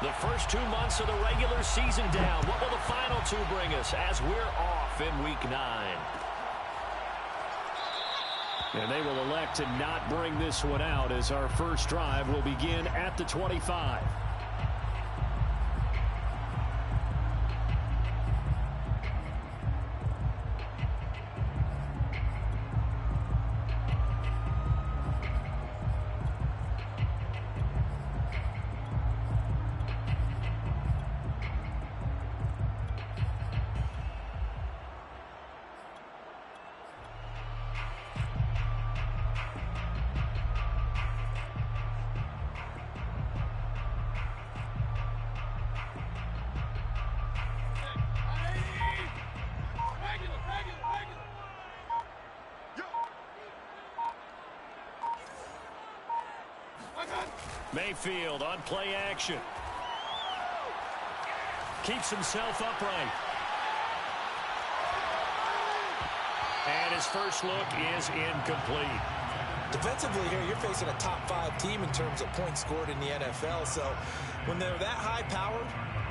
The first 2 months of the regular season down. What will the final 2 bring us as we're off in Week 9? And they will elect to not bring this one out as our first drive will begin at the 25. Mayfield on play action. Keeps himself upright. And his first look is incomplete. Defensively here, you're facing a top 5 team in terms of points scored in the NFL. So when they're that high powered,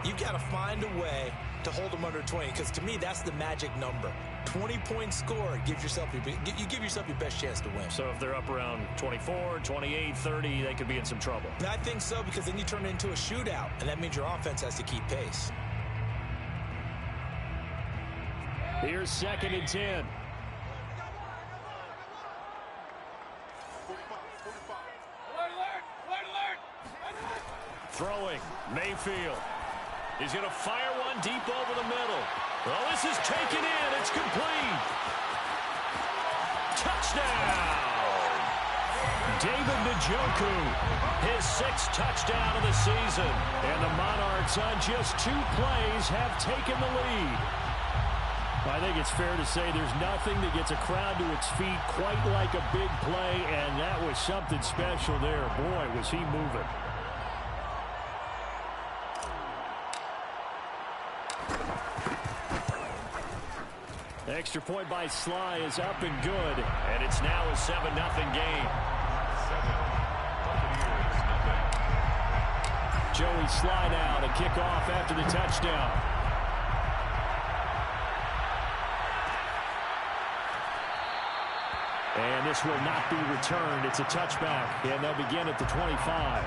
you got to find a way to hold them under 20. Because to me, that's the magic number. 20 points scored gives yourself you give yourself your best chance to win. So if they're up around 24, 28, 30, they could be in some trouble. I think so, because then you turn it into a shootout, and that means your offense has to keep pace. Here's 2nd and 10. Throwing, Mayfield. He's going to fire one deep over the middle. Well, this is taken in. It's complete. Touchdown! David Njoku, his 6th touchdown of the season. And the Monarchs on just 2 plays have taken the lead. I think it's fair to say there's nothing that gets a crowd to its feet quite like a big play, and that was something special there. Boy, was he moving. Extra point by Sly is up and good. And it's now a 7-0 game. Joey Sly now to kick off after the touchdown. And this will not be returned. It's a touchback, and they'll begin at the 25.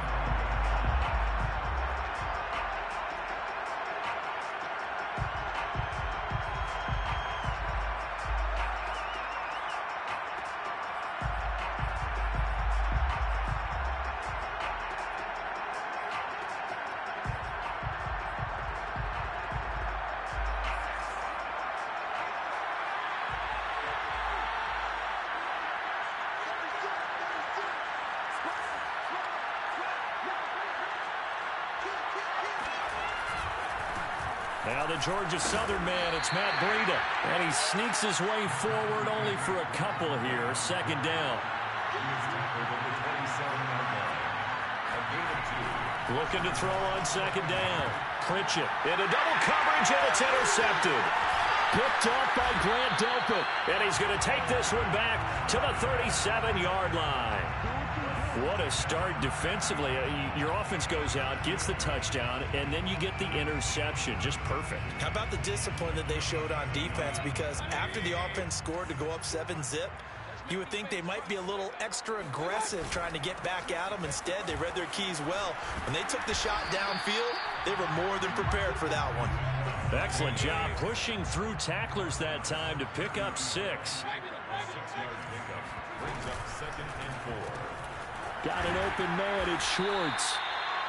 Now the Georgia Southern man, it's Matt Breida. And he sneaks his way forward only for a couple here. 2nd down. Looking to throw on 2nd down. Pritchett into double coverage, and it's intercepted. Picked off by Grant Delpit. And he's going to take this one back to the 37-yard line. What a start defensively. Your offense goes out, gets the touchdown, and then you get the interception. Just perfect. How about the discipline that they showed on defense? Because after the offense scored to go up 7-zip, you would think they might be a little extra aggressive trying to get back at them. Instead, they read their keys well. When they took the shot downfield, they were more than prepared for that one. Excellent job pushing through tacklers that time to pick up 6. 6-yard pickup brings up 2nd and 4. Got an open man, it's Schwartz.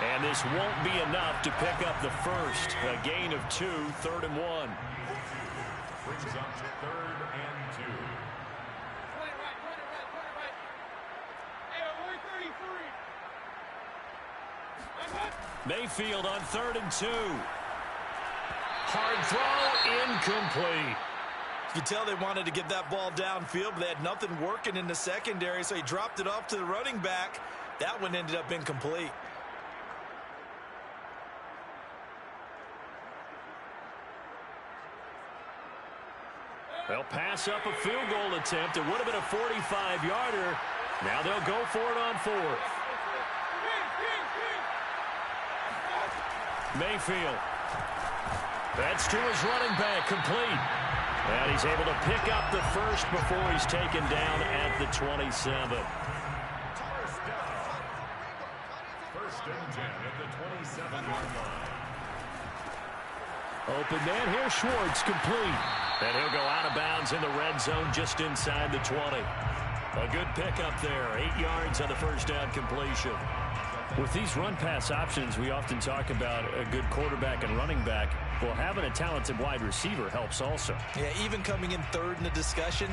And this won't be enough to pick up the first. A gain of 2, 3rd and 1. Brings up to 3rd and 2. Mayfield on 3rd and 2. Hard throw, incomplete. You could tell they wanted to get that ball downfield, but they had nothing working in the secondary, so he dropped it off to the running back. That one ended up incomplete. They'll pass up a field goal attempt. It would have been a 45-yarder. Now they'll go for it on 4th. Mayfield. That's to his running back, complete. And he's able to pick up the first before he's taken down at the 27. First and 10 at the 27-yard line. Open man here, Schwartz, complete. And he'll go out of bounds in the red zone just inside the 20. A good pickup there, 8 yards on the first down completion. With these run-pass options, we often talk about a good quarterback and running back. Well, having a talented wide receiver helps also. Yeah, even coming in third in the discussion,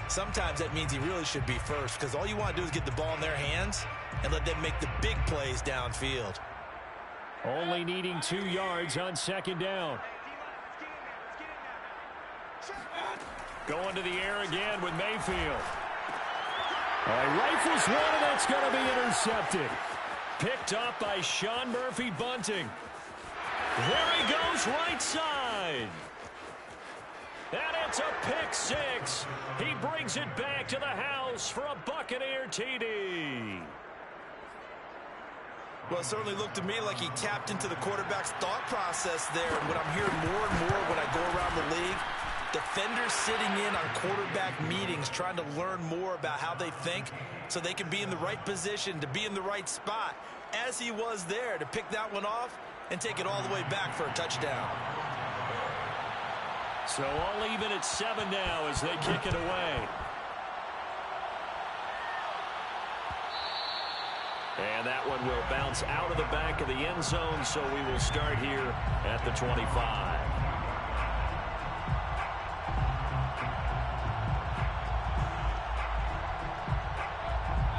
sometimes that means he really should be first because all you want to do is get the ball in their hands and let them make the big plays downfield. Only needing 2 yards on second down. Going to the air again with Mayfield. Rifles one, and that's going to be intercepted. Picked up by Sean Murphy-Bunting. There he goes, right side. And it's a pick six. He brings it back to the house for a Buccaneer TD. Well, it certainly looked to me like he tapped into the quarterback's thought process there. And what I'm hearing more and more when I go around the league, defenders sitting in on quarterback meetings trying to learn more about how they think so they can be in the right position, to be in the right spot, as he was there, to pick that one off and take it all the way back for a touchdown. So all even at 7 now as they kick it away. And that one will bounce out of the back of the end zone, so we will start here at the 25.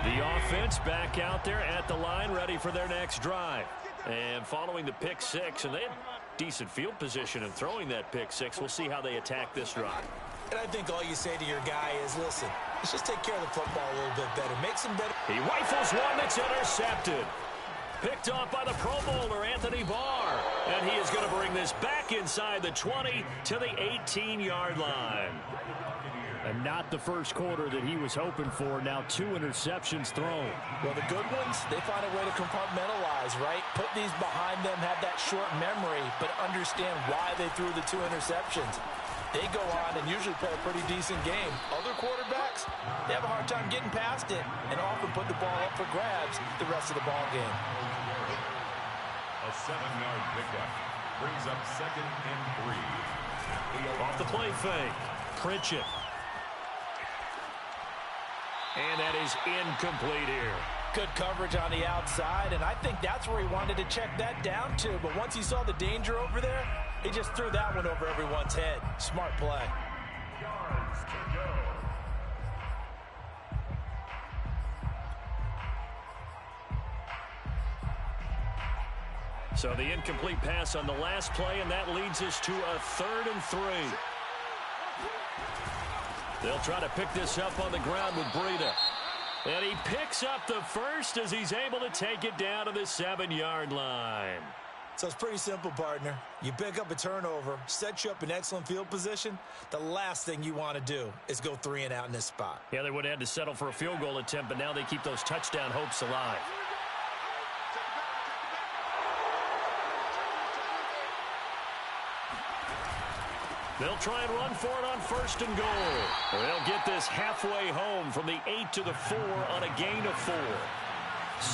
The offense back out there at the line, ready for their next drive. And following the pick six, and they had decent field position in throwing that pick six. We'll see how they attack this drive. And I think all you say to your guy is, listen, let's just take care of the football a little bit better. Make some better. He rifles one that's intercepted. Picked off by the Pro Bowler, Anthony Barr. And he is going to bring this back inside the 20 to the 18-yard line. And not the first quarter that he was hoping for. Now 2 interceptions thrown. Well, the good ones, they find a way to compartmentalize, right? Put these behind them, have that short memory, but understand why they threw the 2 interceptions. They go on and usually play a pretty decent game. Other quarterbacks, they have a hard time getting past it and often put the ball up for grabs the rest of the ball game. A 7-yard pickup brings up 2nd and 3. Off the play fake. Pritchett. And that is incomplete here. Good coverage on the outside, and I think that's where he wanted to check that down to. But once he saw the danger over there, he just threw that one over everyone's head. Smart play. Yards to go. So the incomplete pass on the last play, and that leads us to a 3rd and 3. They'll try to pick this up on the ground with Breida. And he picks up the first as he's able to take it down to the 7-yard line. So it's pretty simple, partner. You pick up a turnover, sets you up in excellent field position. The last thing you want to do is go 3 and out in this spot. Yeah, they would have had to settle for a field goal attempt, but now they keep those touchdown hopes alive. They'll try and run for it on 1st and goal. They'll get this halfway home from the 8 to the 4 on a gain of 4.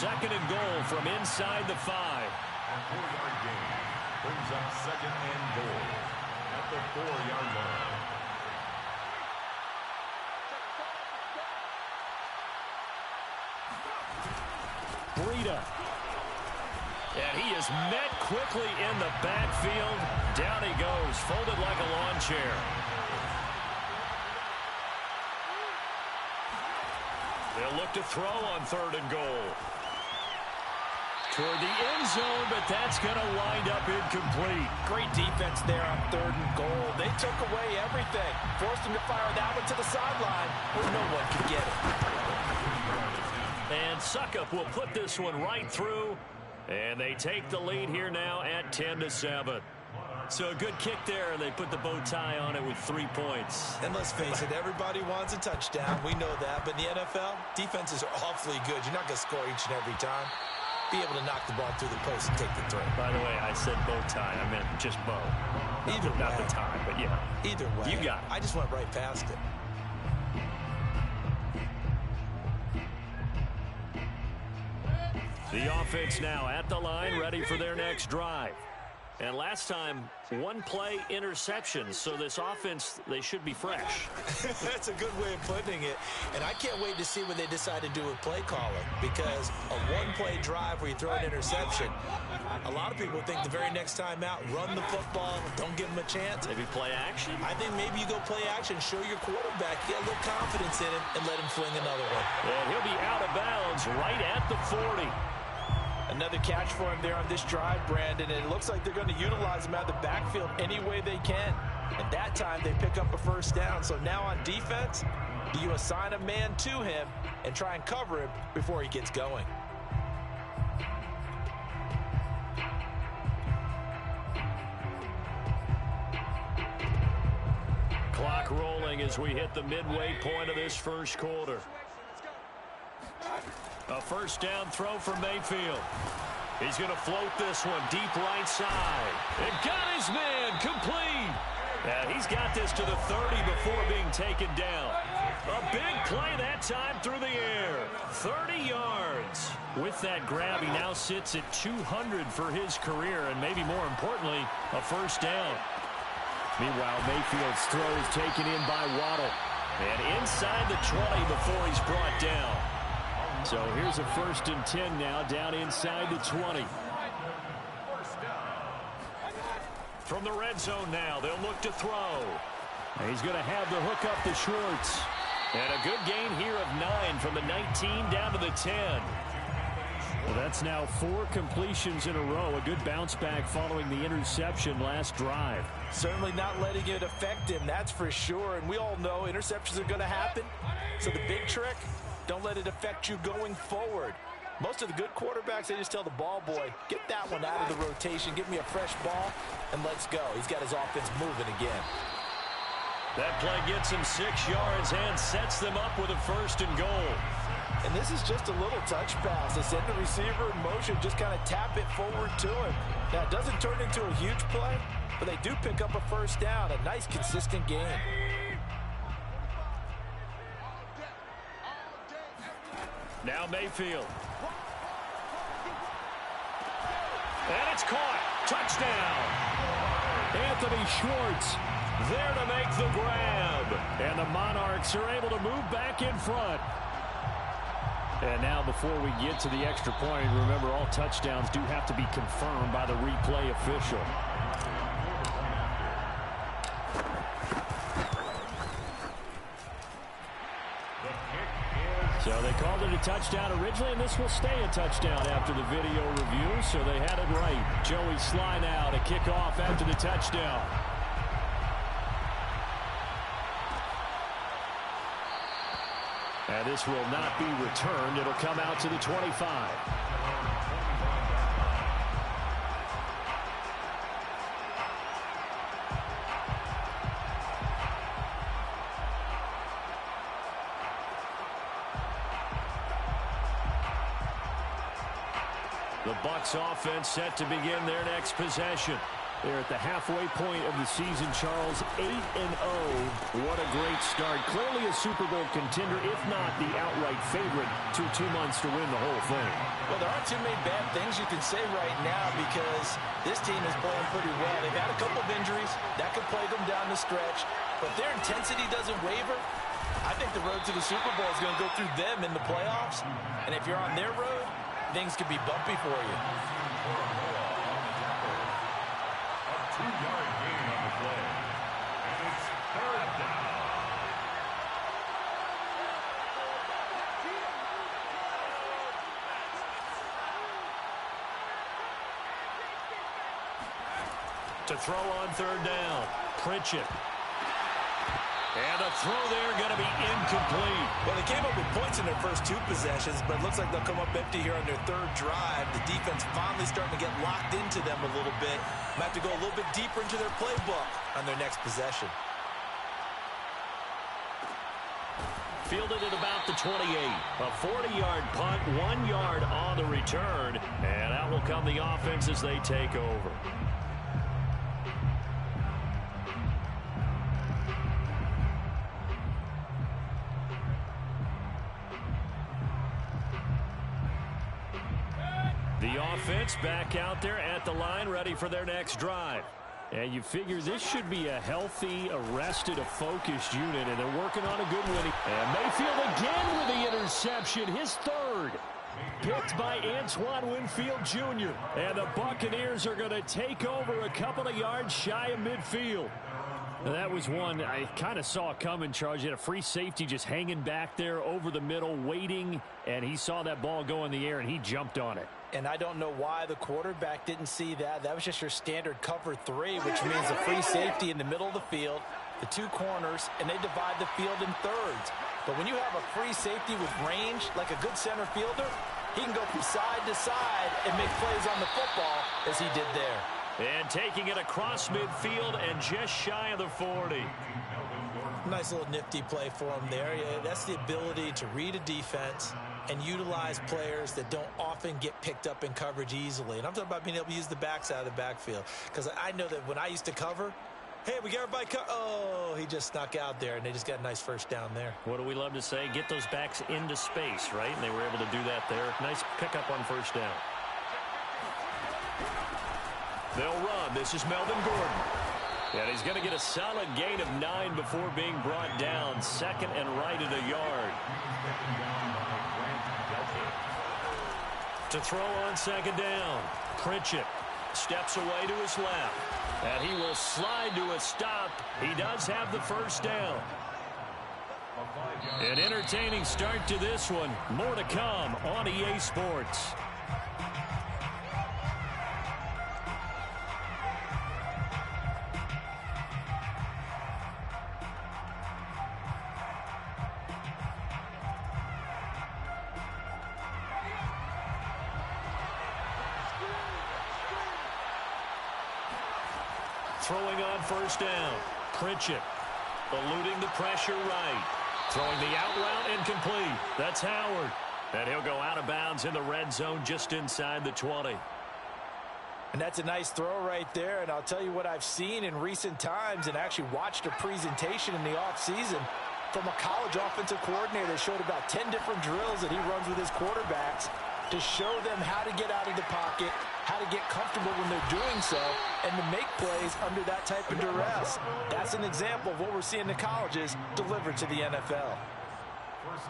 2nd and goal from inside the 5. A 4-yard gain brings up 2nd and goal at the 4-yard line. Breida. And he is met quickly in the backfield. Down he goes, folded like a lawn chair. They'll look to throw on 3rd and goal. Toward the end zone, but that's going to wind up incomplete. Great defense there on 3rd and goal. They took away everything. Forced him to fire that one to the sideline where no one could get it. And Suckup will put this one right through. And they take the lead here now at 10-7. So a good kick there, and they put the bow tie on it with 3 points. And let's face it, everybody wants a touchdown. We know that. But in the NFL, defenses are awfully good. You're not going to score each and every time. be able to knock the ball through the post and take the throw. By the way, I said bow tie. I meant just bow. Not the tie, but yeah. Either way. You got it. I just went right past it. The offense now at the line, ready for their next drive. And last time, one play interception. So this offense, they should be fresh. That's a good way of putting it. And I can't wait to see what they decide to do with play calling. Because a one-play drive where you throw an interception, a lot of people think the very next time out, run the football, don't give them a chance. Maybe play action? I think maybe you go play action, show your quarterback, get a little confidence in him, and let him fling another one. And he'll be out of bounds right at the 40. Another catch for him there on this drive, Brandon, and it looks like they're going to utilize him out of the backfield any way they can. And that time they pick up a first down. So now on defense, do you assign a man to him and try and cover him before he gets going? Clock rolling as we hit the midway point of this first quarter. A first down throw for Mayfield. He's going to float this one deep right side. And got his man complete. And he's got this to the 30 before being taken down. A big play that time through the air. 30 yards. With that grab, he now sits at 200 for his career, and maybe more importantly, a first down. Meanwhile, Mayfield's throw is taken in by Waddle. And inside the 20 before he's brought down. So here's a 1st and 10 now, down inside the 20. From the red zone now, they'll look to throw. And he's going to have the hook up to Schwartz. And a good gain here of 9 from the 19 down to the 10. Well, that's now 4 completions in a row. A good bounce back following the interception last drive. Certainly not letting it affect him, that's for sure. And we all know interceptions are going to happen. So the big trick, don't let it affect you going forward. Most of the good quarterbacks, they just tell the ball boy, get that one out of the rotation, give me a fresh ball, and let's go. He's got his offense moving again. That play gets him 6 yards and sets them up with a 1st and goal. And this is just a little touch pass. They send the receiver in motion, just kind of tap it forward to him. Now, it doesn't turn into a huge play, but they do pick up a first down. A nice, consistent game. Now Mayfield. And it's caught. Touchdown. Anthony Schwartz there to make the grab. And the Monarchs are able to move back in front. And now before we get to the extra point, remember all touchdowns do have to be confirmed by the replay official. So they called it a touchdown originally, and this will stay a touchdown after the video review, so they had it right. Joey Sly now to kick off after the touchdown. And this will not be returned. It'll come out to the 25. The Bucs offense set to begin their next possession. They're at the halfway point of the season, Charles, 8-0. What a great start. Clearly a Super Bowl contender, if not the outright favorite, to 2 months to win the whole thing. Well, there aren't too many bad things you can say right now because this team is playing pretty well. They've had a couple of injuries. That could plague them down the stretch. But their intensity doesn't waver. I think the road to the Super Bowl is going to go through them in the playoffs. And if you're on their road, things could be bumpy for you. A 2-yard gain on the play. And it's 3rd down. To throw on 3rd down, Pritchett. And a throw there going to be incomplete. Well, they came up with points in their first 2 possessions, but it looks like they'll come up empty here on their 3rd drive. The defense finally starting to get locked into them a little bit. Might have to go a little bit deeper into their playbook on their next possession. fielded at about the 28. A 40-yard punt, 1 yard on the return. And out will come the offense as they take over. The offense back out there at the line, ready for their next drive. And you figure this should be a healthy, arrested, a focused unit, and they're working on a good one. And Mayfield again with the interception, his third. Picked by Antoine Winfield Jr. And the Buccaneers are going to take over a couple of yards shy of midfield. Now, that was one I kind of saw coming, Charles. You had a free safety just hanging back there over the middle, waiting, and he saw that ball go in the air, and he jumped on it. And I don't know why the quarterback didn't see that. That was just your standard cover 3, which means a free safety in the middle of the field, the 2 corners, and they divide the field in thirds. But when you have a free safety with range, like a good center fielder, he can go from side to side and make plays on the football as he did there. And taking it across midfield and just shy of the 40. Nice little nifty play for him there. Yeah, that's the ability to read a defense and utilize players that don't often get picked up in coverage easily. And I'm talking about being able to use the backside of the backfield. Because I know that when I used to cover, hey, we got everybody oh, he just snuck out there, and they just got a nice first down there. What do we love to say? Get those backs into space, right? And they were able to do that there. Nice pickup on first down. They'll run. This is Melvin Gordon. And he's going to get a solid gain of 9 before being brought down. Second and right at a yard. To throw on second down. Pritchett steps away to his left. And he will slide to a stop. He does have the first down. An entertaining start to this one. More to come on EA Sports. Throwing on first down. Pritchett eluding the pressure right. Throwing the out route incomplete. That's Howard. And he'll go out of bounds in the red zone just inside the 20. And that's a nice throw right there. And I'll tell you what I've seen in recent times and actually watched a presentation in the offseason from a college offensive coordinator that showed about 10 different drills that he runs with his quarterbacks to show them how to get out of the pocket, how to get comfortable when they're doing so, and to make plays under that type of duress. That's an example of what we're seeing in the colleges delivered to the NFL.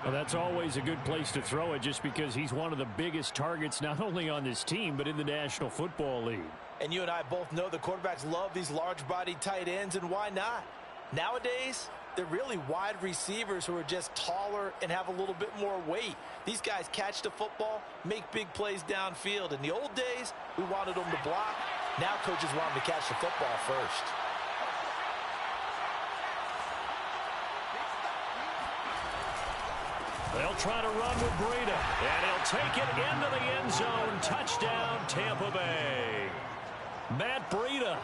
Well, that's always a good place to throw it just because he's one of the biggest targets not only on this team but in the National Football League. And you and I both know the quarterbacks love these large-bodied tight ends, and why not? Nowadays, they're really wide receivers who are just taller and have a little bit more weight. These guys catch the football, make big plays downfield. In the old days, we wanted them to block. Now coaches want them to catch the football first. They'll try to run with Breida, and he'll take it into the end zone. Touchdown, Tampa Bay. Matt Breida,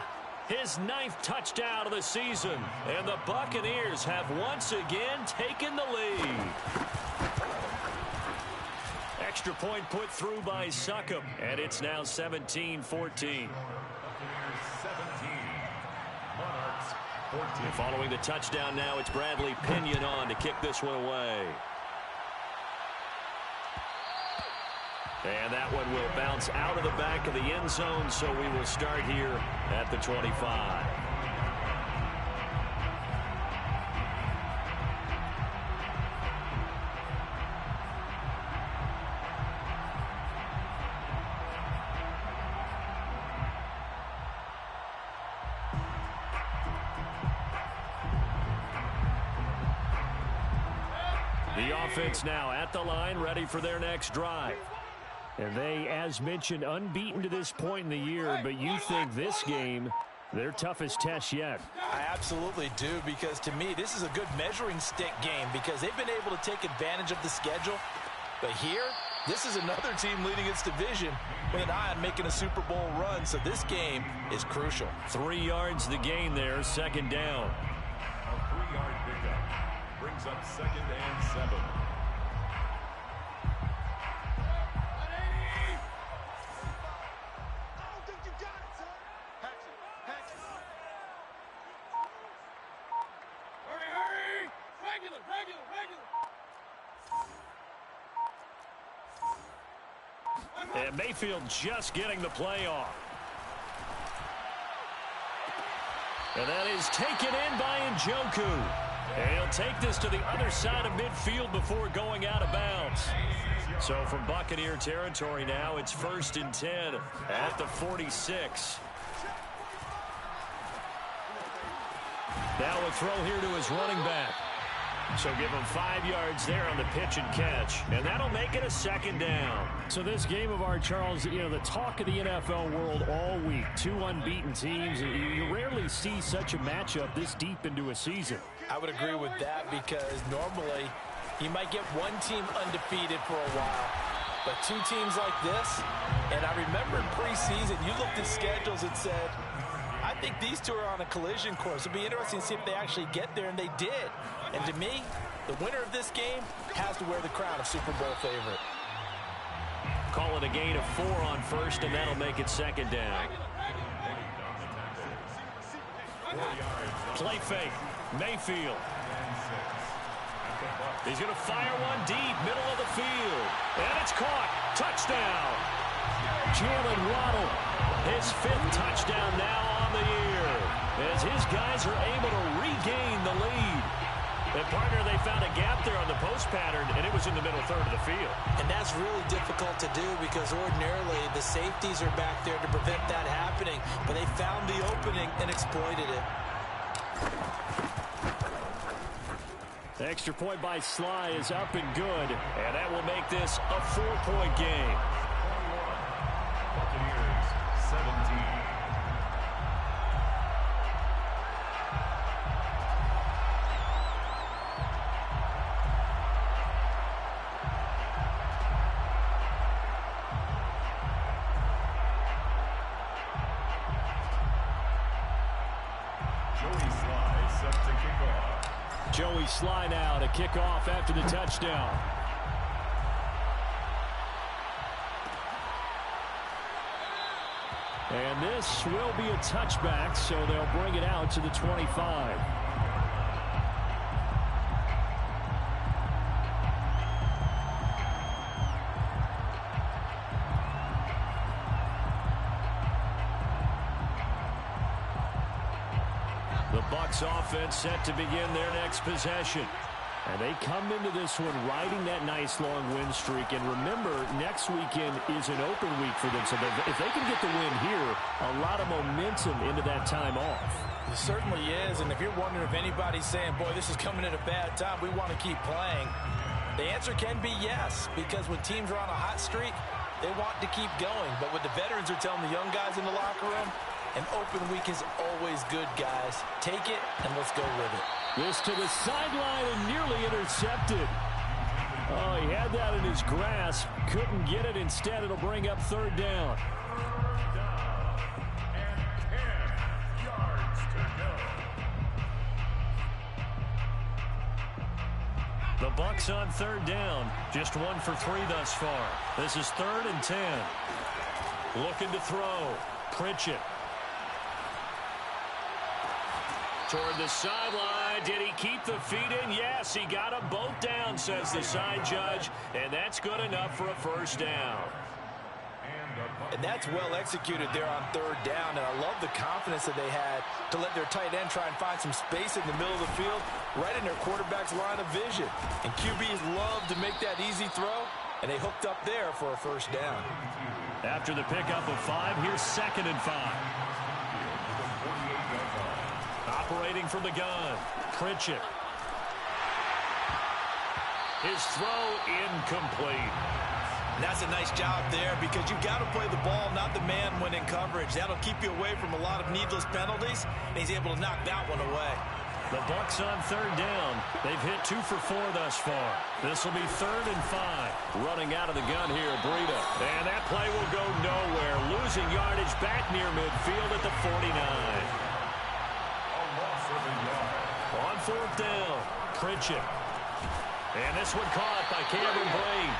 his 9th touchdown of the season, and the Buccaneers have once again taken the lead. Extra point put through by Succop, and it's now 17-14. And following the touchdown now, it's Bradley Pinion on to kick this one away. And that one will bounce out of the back of the end zone, so we will start here at the 25. The offense now at the line, ready for their next drive. And they, as mentioned, unbeaten to this point in the year, but you think this game, their toughest test yet. I absolutely do, because to me, this is a good measuring stick game because they've been able to take advantage of the schedule. But here, this is another team leading its division with an eye on making a Super Bowl run, so this game is crucial. 3 yards the gain there, second down. A 3-yard pickup brings brings up 2nd and 7. And Mayfield just getting the play off. And that is taken in by Njoku. And he'll take this to the other side of midfield before going out of bounds. So from Buccaneer territory now, it's 1st and 10 at the 46. Now a throw here to his running back. So give him 5 yards there on the pitch and catch. And that'll make it a 2nd down. So this game of ours, Charles, you know, the talk of the NFL world all week. 2 unbeaten teams. You rarely see such a matchup this deep into a season. I would agree with that because normally you might get one team undefeated for a while. But 2 teams like this, and I remember in preseason, you looked at schedules and said, I think these 2 are on a collision course. It'll be interesting to see if they actually get there, and they did. And to me, the winner of this game has to wear the crown of Super Bowl favorite. Call it a gain of 4 on 1st, and that'll make it 2nd down. Play fake. Mayfield. He's going to fire one deep, middle of the field. And it's caught. Touchdown. Jalen Waddle, his 5th touchdown now on the year, as his guys are able to regain the lead. And partner, they found a gap there on the post pattern, and it was in the middle third of the field. And that's really difficult to do because ordinarily the safeties are back there to prevent that happening. But they found the opening and exploited it. The extra point by Sly is up and good, and that will make this a 4-point game. Buccaneers 17. Joey Sly now to kick off after the touchdown. And this will be a touchback, so they'll bring it out to the 25. Bucs offense set to begin their next possession. And they come into this one riding that nice long win streak. And remember, next weekend is an open week for them. So if they can get the win here, a lot of momentum into that time off. It certainly is. And if you're wondering if anybody's saying, boy, this is coming at a bad time, we want to keep playing, the answer can be yes. Because when teams are on a hot streak, they want to keep going. But what the veterans are telling the young guys in the locker room, an open week is always good, guys. Take it, and let's go with it. This to the sideline and nearly intercepted. Oh, he had that in his grasp. Couldn't get it. Instead, it'll bring up 3rd down. The Bucs on 3rd down. Just 1 for 3 thus far. This is 3rd and 10. Looking to throw. Pritchett. Toward the sideline. Did he keep the feet in? Yes, he got them both down, says the side judge. And that's good enough for a 1st down. And that's well executed there on 3rd down. And I love the confidence that they had to let their tight end try and find some space in the middle of the field, right in their quarterback's line of vision. And QBs love to make that easy throw, and they hooked up there for a 1st down. After the pickup of 5, here's 2nd and 5. Operating from the gun, Pritchett. His throw incomplete. And that's a nice job there because you've got to play the ball, not the man when in coverage. That'll keep you away from a lot of needless penalties, and he's able to knock that one away. The Bucs on 3rd down. They've hit 2 for 4 thus far. This will be 3rd and 5. Running out of the gun here, Breida. And that play will go nowhere. Losing yardage back near midfield at the 49. A loss of a yard. On 4th down, Pritchett. And this one caught by Cameron Blaine.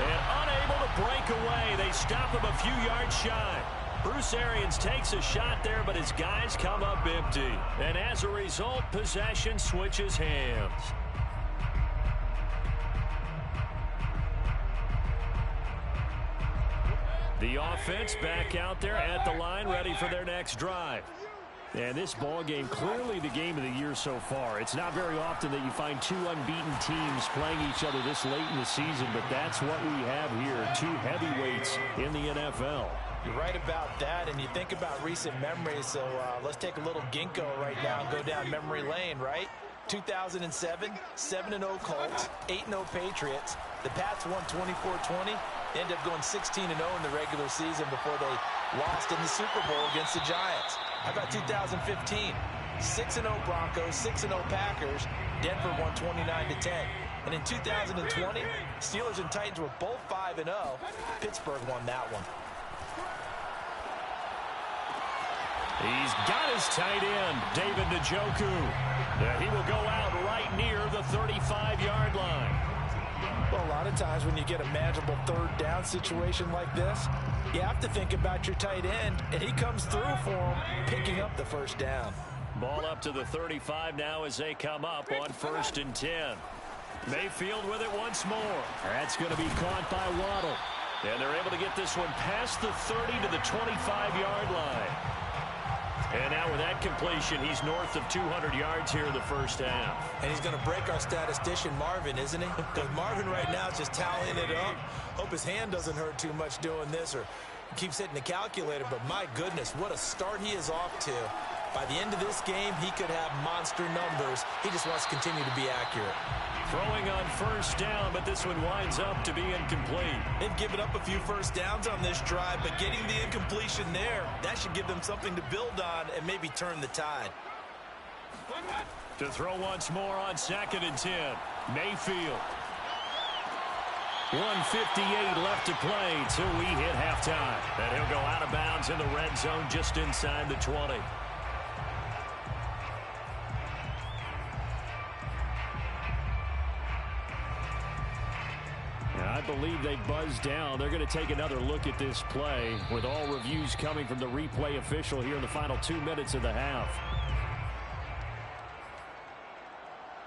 And unable to break away. They stop him a few yards shy. Bruce Arians takes a shot there, but his guys come up empty. And as a result, possession switches hands. The offense back out there at the line, ready for their next drive. And this ball game, clearly the game of the year so far. It's not very often that you find two unbeaten teams playing each other this late in the season, but that's what we have here, two heavyweights in the NFL. You're right about that, and you think about recent memories, so let's take a little ginkgo right now and go down memory lane, right? 2007, 7-0 Colts, 8-0 Patriots. The Pats won 24-20. They ended up going 16-0 in the regular season before they lost in the Super Bowl against the Giants. How about 2015? 6-0 Broncos, 6-0 Packers. Denver won 29-10. And in 2020, Steelers and Titans were both 5-0. Pittsburgh won that one. He's got his tight end, David Njoku. He will go out right near the 35-yard line. Well, a lot of times when you get a manageable third down situation like this, you have to think about your tight end, and he comes through for him, picking up the first down. Ball up to the 35 now as they come up on 1st and 10. Mayfield with it once more. That's going to be caught by Waddle. And they're able to get this one past the 30 to the 25-yard line. And now with that completion, he's north of 200 yards here in the first half. And he's going to break our statistician, Marvin, isn't he? Because Marvin right now is just tallying it up. Hope his hand doesn't hurt too much doing this or keeps hitting the calculator. But my goodness, what a start he is off to. By the end of this game, he could have monster numbers. He just wants to continue to be accurate. Throwing on 1st down, but this one winds up to be incomplete. They've given up a few first downs on this drive, but getting the incompletion there, that should give them something to build on and maybe turn the tide. To throw once more on 2nd and 10. Mayfield. 1:58 left to play till we hit halftime. And he'll go out of bounds in the red zone just inside the 20. I believe they buzzed down. They're going to take another look at this play with all reviews coming from the replay official here in the final 2 minutes of the half.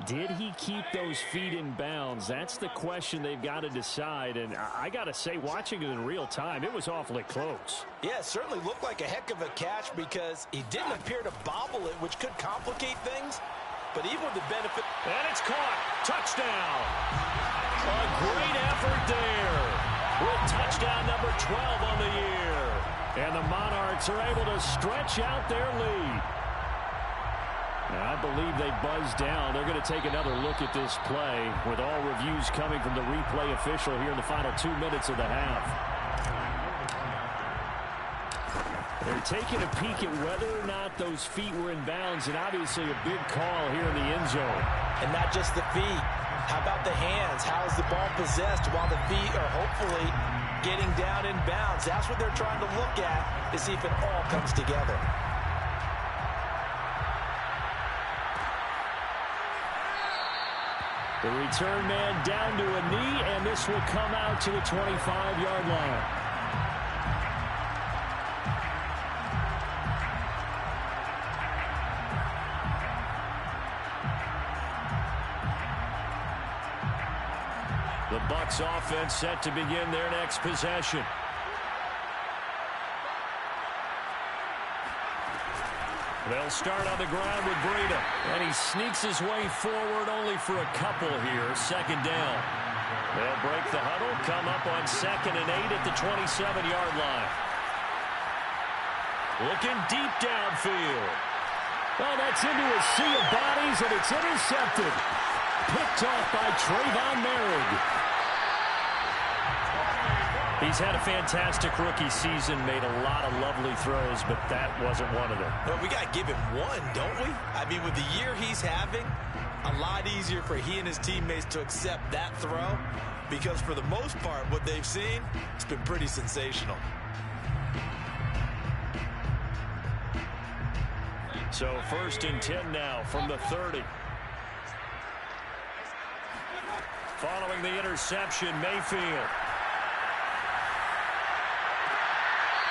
Did he keep those feet in bounds? That's the question they've got to decide. And I got to say, watching it in real time, it was awfully close. Yeah, it certainly looked like a heck of a catch because he didn't appear to bobble it, which could complicate things. But even with the benefit... And it's caught. Touchdown. A great effort there. With touchdown number 12 on the year. And the Monarchs are able to stretch out their lead. Now, I believe they buzzed down. They're going to take another look at this play with all reviews coming from the replay official here in the final 2 minutes of the half. They're taking a peek at whether or not those feet were in bounds, and obviously a big call here in the end zone. And not just the feet. How about the hands? How is the ball possessed while the feet are hopefully getting down in bounds? That's what they're trying to look at to see if it all comes together. The return man down to a knee, and this will come out to the 25-yard line. The Bucs offense set to begin their next possession. They'll start on the ground with Breida. And he sneaks his way forward only for a couple here. 2nd down. They'll break the huddle, come up on 2nd and 8 at the 27-yard line. Looking deep downfield. Oh, that's into a sea of bodies, and it's intercepted. Picked off by Trayvon Merrick. He's had a fantastic rookie season, made a lot of lovely throws, but that wasn't one of them. Well, we got to give him one, don't we? I mean, with the year he's having, a lot easier for he and his teammates to accept that throw because for the most part, what they've seen, it's been pretty sensational. So 1st and 10 now from the 30. Following the interception, Mayfield.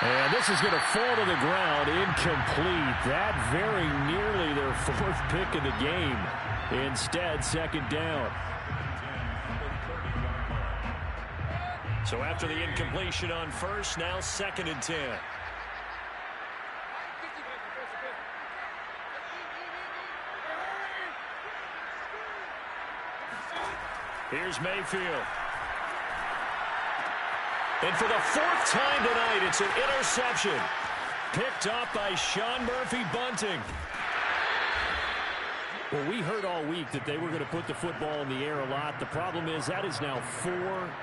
And this is going to fall to the ground, incomplete. That very nearly their fourth pick of the game. Instead, second down. So after the incompletion on first, now 2nd and 10. Here's Mayfield. And for the 4th time tonight, it's an interception. Picked up by Sean Murphy-Bunting. Well, we heard all week that they were going to put the football in the air a lot. The problem is that is now 4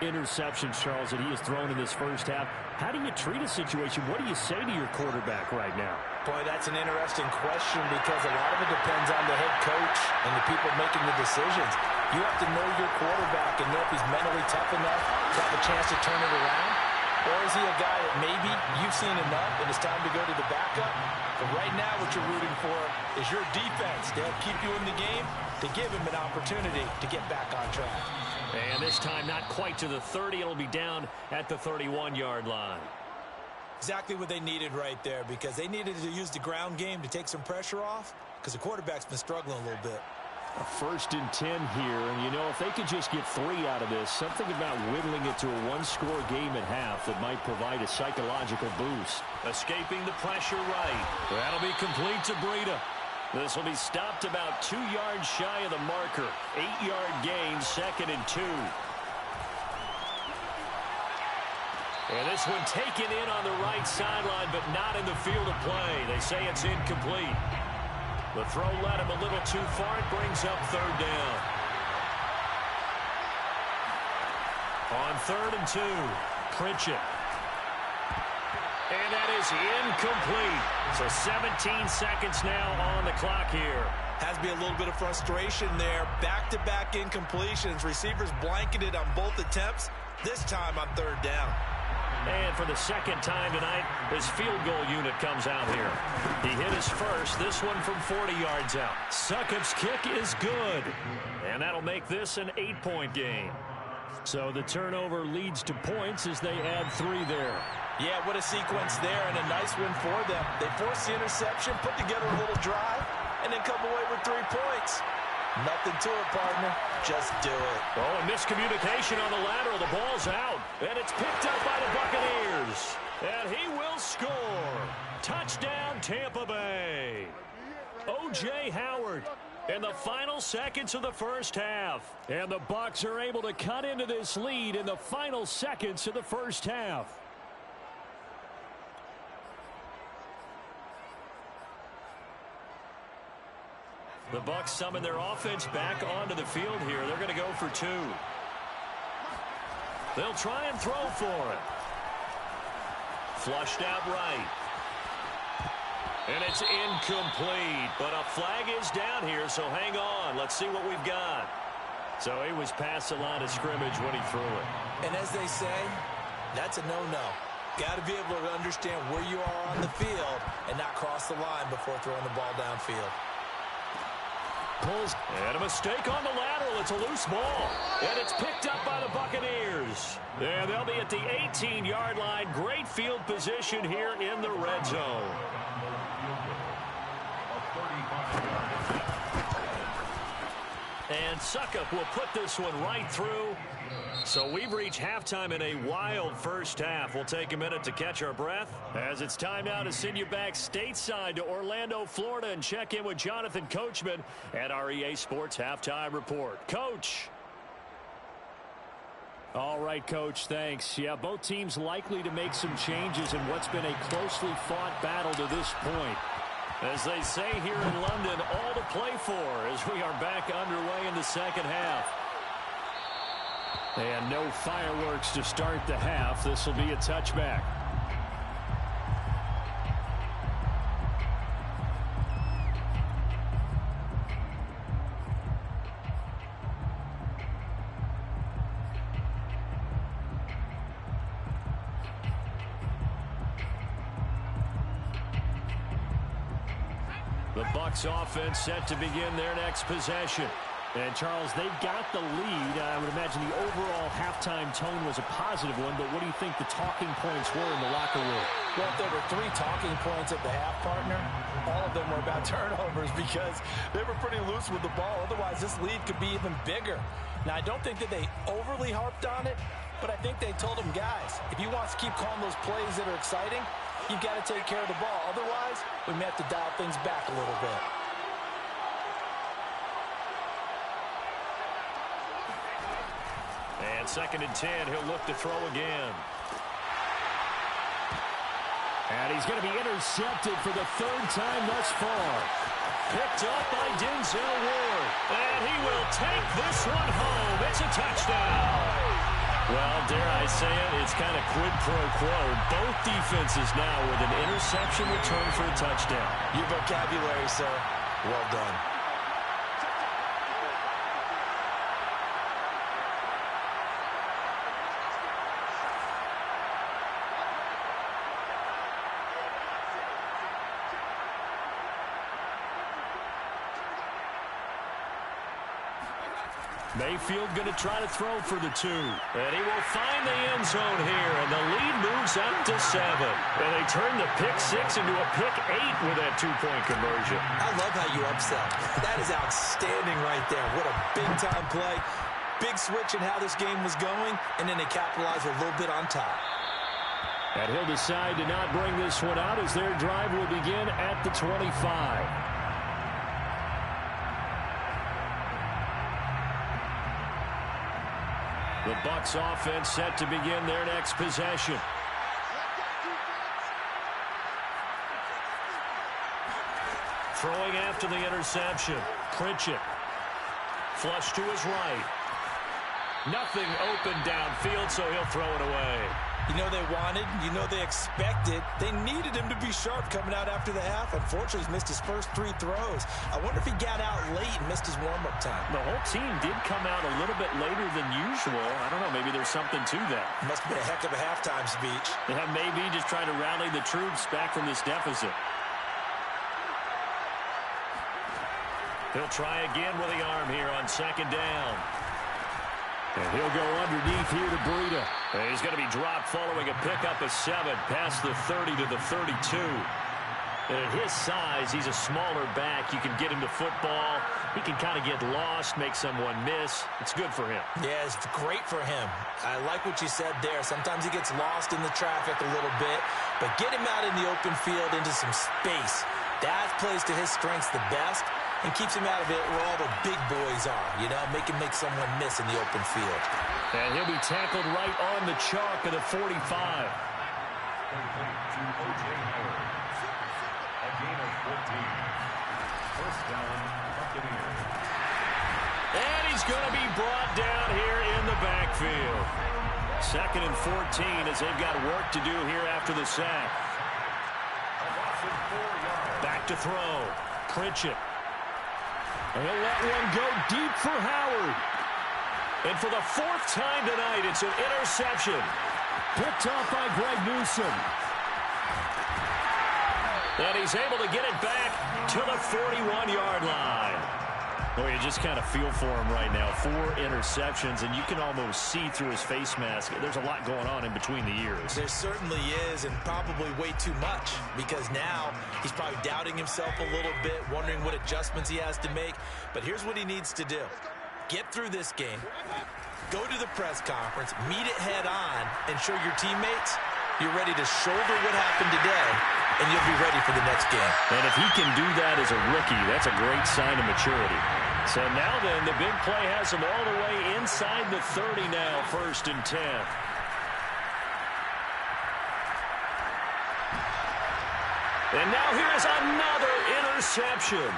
interceptions, Charles, that he has thrown in this first half. How do you treat a situation? What do you say to your quarterback right now? Boy, that's an interesting question because a lot of it depends on the head coach and the people making the decisions. You have to know your quarterback and know if he's mentally tough enough to have a chance to turn it around. Or is he a guy that maybe you've seen enough and it's time to go to the backup? But right now what you're rooting for is your defense. They'll keep you in the game to give him an opportunity to get back on track. And this time not quite to the 30. It'll be down at the 31-yard line. Exactly what they needed right there because they needed to use the ground game to take some pressure off because the quarterback's been struggling a little bit. A 1st and 10 here, and you know, if they could just get 3 out of this, something about whittling it to a 1-score game at half that might provide a psychological boost. Escaping the pressure right. That'll be complete to Breida. This will be stopped about 2 yards shy of the marker. 8-yard gain, 2nd and 2. And this one taken in on the right sideline, but not in the field of play. They say it's incomplete. The throw led him a little too far. It brings up 3rd down. On 3rd and 2, Pritchett. And that is incomplete. So 17 seconds now on the clock here. Has to be a little bit of frustration there. Back-to-back incompletions. Receivers blanketed on both attempts. This time on 3rd down. And for the 2nd time tonight, his field goal unit comes out here. He hit his first, this one from 40 yards out. Succop's kick is good. And that'll make this an 8-point game. So the turnover leads to points as they add 3 there. Yeah, what a sequence there and a nice win for them. They forced the interception, put together a little drive, and then come away with 3 points. Nothing to it, partner. Just do it. Oh, and miscommunication on the lateral. The ball's out. And it's picked up by the Buccaneers. And he will score. Touchdown, Tampa Bay. O.J. Howard in the final seconds of the first half. And the Bucs are able to cut into this lead in the final seconds of the first half. The Bucs summon their offense back onto the field here. They're going to go for 2. They'll try and throw for it. Flushed out right. And it's incomplete. But a flag is down here, so hang on. Let's see what we've got. So he was past the line of scrimmage when he threw it. And as they say, that's a no-no. Got to be able to understand where you are on the field and not cross the line before throwing the ball downfield. Pulls, and a mistake on the lateral. It's a loose ball. And it's picked up by the Buccaneers. And they'll be at the 18-yard line. Great field position here in the red zone. And Succop will put this one right through. So we've reached halftime in a wild first half. We'll take a minute to catch our breath as it's time now to send you back stateside to Orlando, Florida, and check in with Jonathan Coachman at our EA Sports Halftime Report. Coach. All right, Coach, thanks. Yeah, both teams likely to make some changes in what's been a closely fought battle to this point. As they say here in London, all to play for as we are back underway in the second half. And no fireworks to start the half. This will be a touchback. The Bucs offense set to begin their next possession. And, Charles, they've got the lead. I would imagine the overall halftime tone was a positive one, but what do you think the talking points were in the locker room? Well, if there were 3 talking points at the half, partner, all of them were about turnovers because they were pretty loose with the ball. Otherwise, this lead could be even bigger. Now, I don't think that they overly harped on it, but I think they told them, guys, if you want to keep calling those plays that are exciting, you've got to take care of the ball. Otherwise, we may have to dial things back a little bit. And 2nd and 10, he'll look to throw again. And he's going to be intercepted for the 3rd time thus far. Picked up by Denzel Ward. And he will take this one home. It's a touchdown. Well, dare I say it, it's kind of quid pro quo. Both defenses now with an interception return for a touchdown. Your vocabulary, sir. Well done. Mayfield going to try to throw for the 2. And he will find the end zone here. And the lead moves up to 7. And they turn the pick 6 into a pick 8 with that 2-point conversion. I love how you upsell. That is outstanding right there. What a big-time play. Big switch in how this game was going. And then they capitalize a little bit on top. And he'll decide to not bring this one out as their drive will begin at the 25. The Bucs offense set to begin their next possession. Throwing after the interception. Pritchett. Flush to his right. Nothing open downfield, so he'll throw it away. You know they wanted, you know they expected. They needed him to be sharp coming out after the half. Unfortunately, he's missed his first 3 throws. I wonder if he got out late and missed his warm-up time. The whole team did come out a little bit later than usual. I don't know, maybe there's something to that. Must have been a heck of a halftime speech. Yeah, maybe just trying to rally the troops back from this deficit. He'll try again with the arm here on 2nd down. And he'll go underneath here to Breida. And he's going to be dropped following a pickup of 7 past the 30 to the 32. And at his size, he's a smaller back. You can get him to football. He can kind of get lost, make someone miss. It's good for him. Yeah, it's great for him. I like what you said there. Sometimes he gets lost in the traffic a little bit. But get him out in the open field into some space. That plays to his strengths the best. And keeps him out of it where all the big boys are, you know, make him make someone miss in the open field. And he'll be tackled right on the chalk of the 45. A gain of 14. First down, Buccaneers. And he's going to be brought down here in the backfield. 2nd and 14 as they've got work to do here after the sack. Back to throw. Pritchett. And he'll let one go deep for Howard. And for the 4th time tonight, it's an interception. Picked off by Greg Newsome. And he's able to get it back to the 41-yard line. Well, you just kind of feel for him right now. 4 interceptions, and you can almost see through his face mask. There's a lot going on in between the ears. There certainly is, and probably way too much, because now he's probably doubting himself a little bit, wondering what adjustments he has to make. But here's what he needs to do. Get through this game, go to the press conference, meet it head on, and show your teammates you're ready to shoulder what happened today, and you'll be ready for the next game. And if he can do that as a rookie, that's a great sign of maturity. So now then, the big play has him all the way inside the 30 now, 1st and 10. And now here is another interception.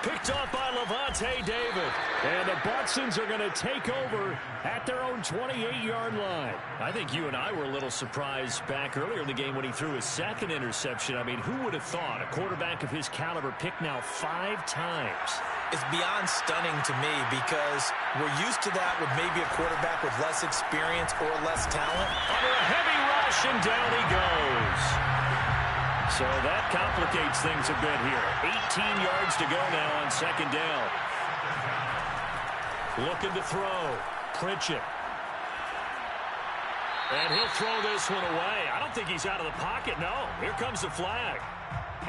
Picked off by Levante David. And the Bucsons are going to take over at their own 28-yard line. I think you and I were a little surprised back earlier in the game when he threw his 2nd interception. I mean, who would have thought a quarterback of his caliber picked now 5 times? It's beyond stunning to me because we're used to that with maybe a quarterback with less experience or less talent. Under a heavy rush, and down he goes. So that complicates things a bit here. 18 yards to go now on 2nd down. Looking to throw. Pritchett. And he'll throw this one away. I don't think he's out of the pocket. No, here comes the flag.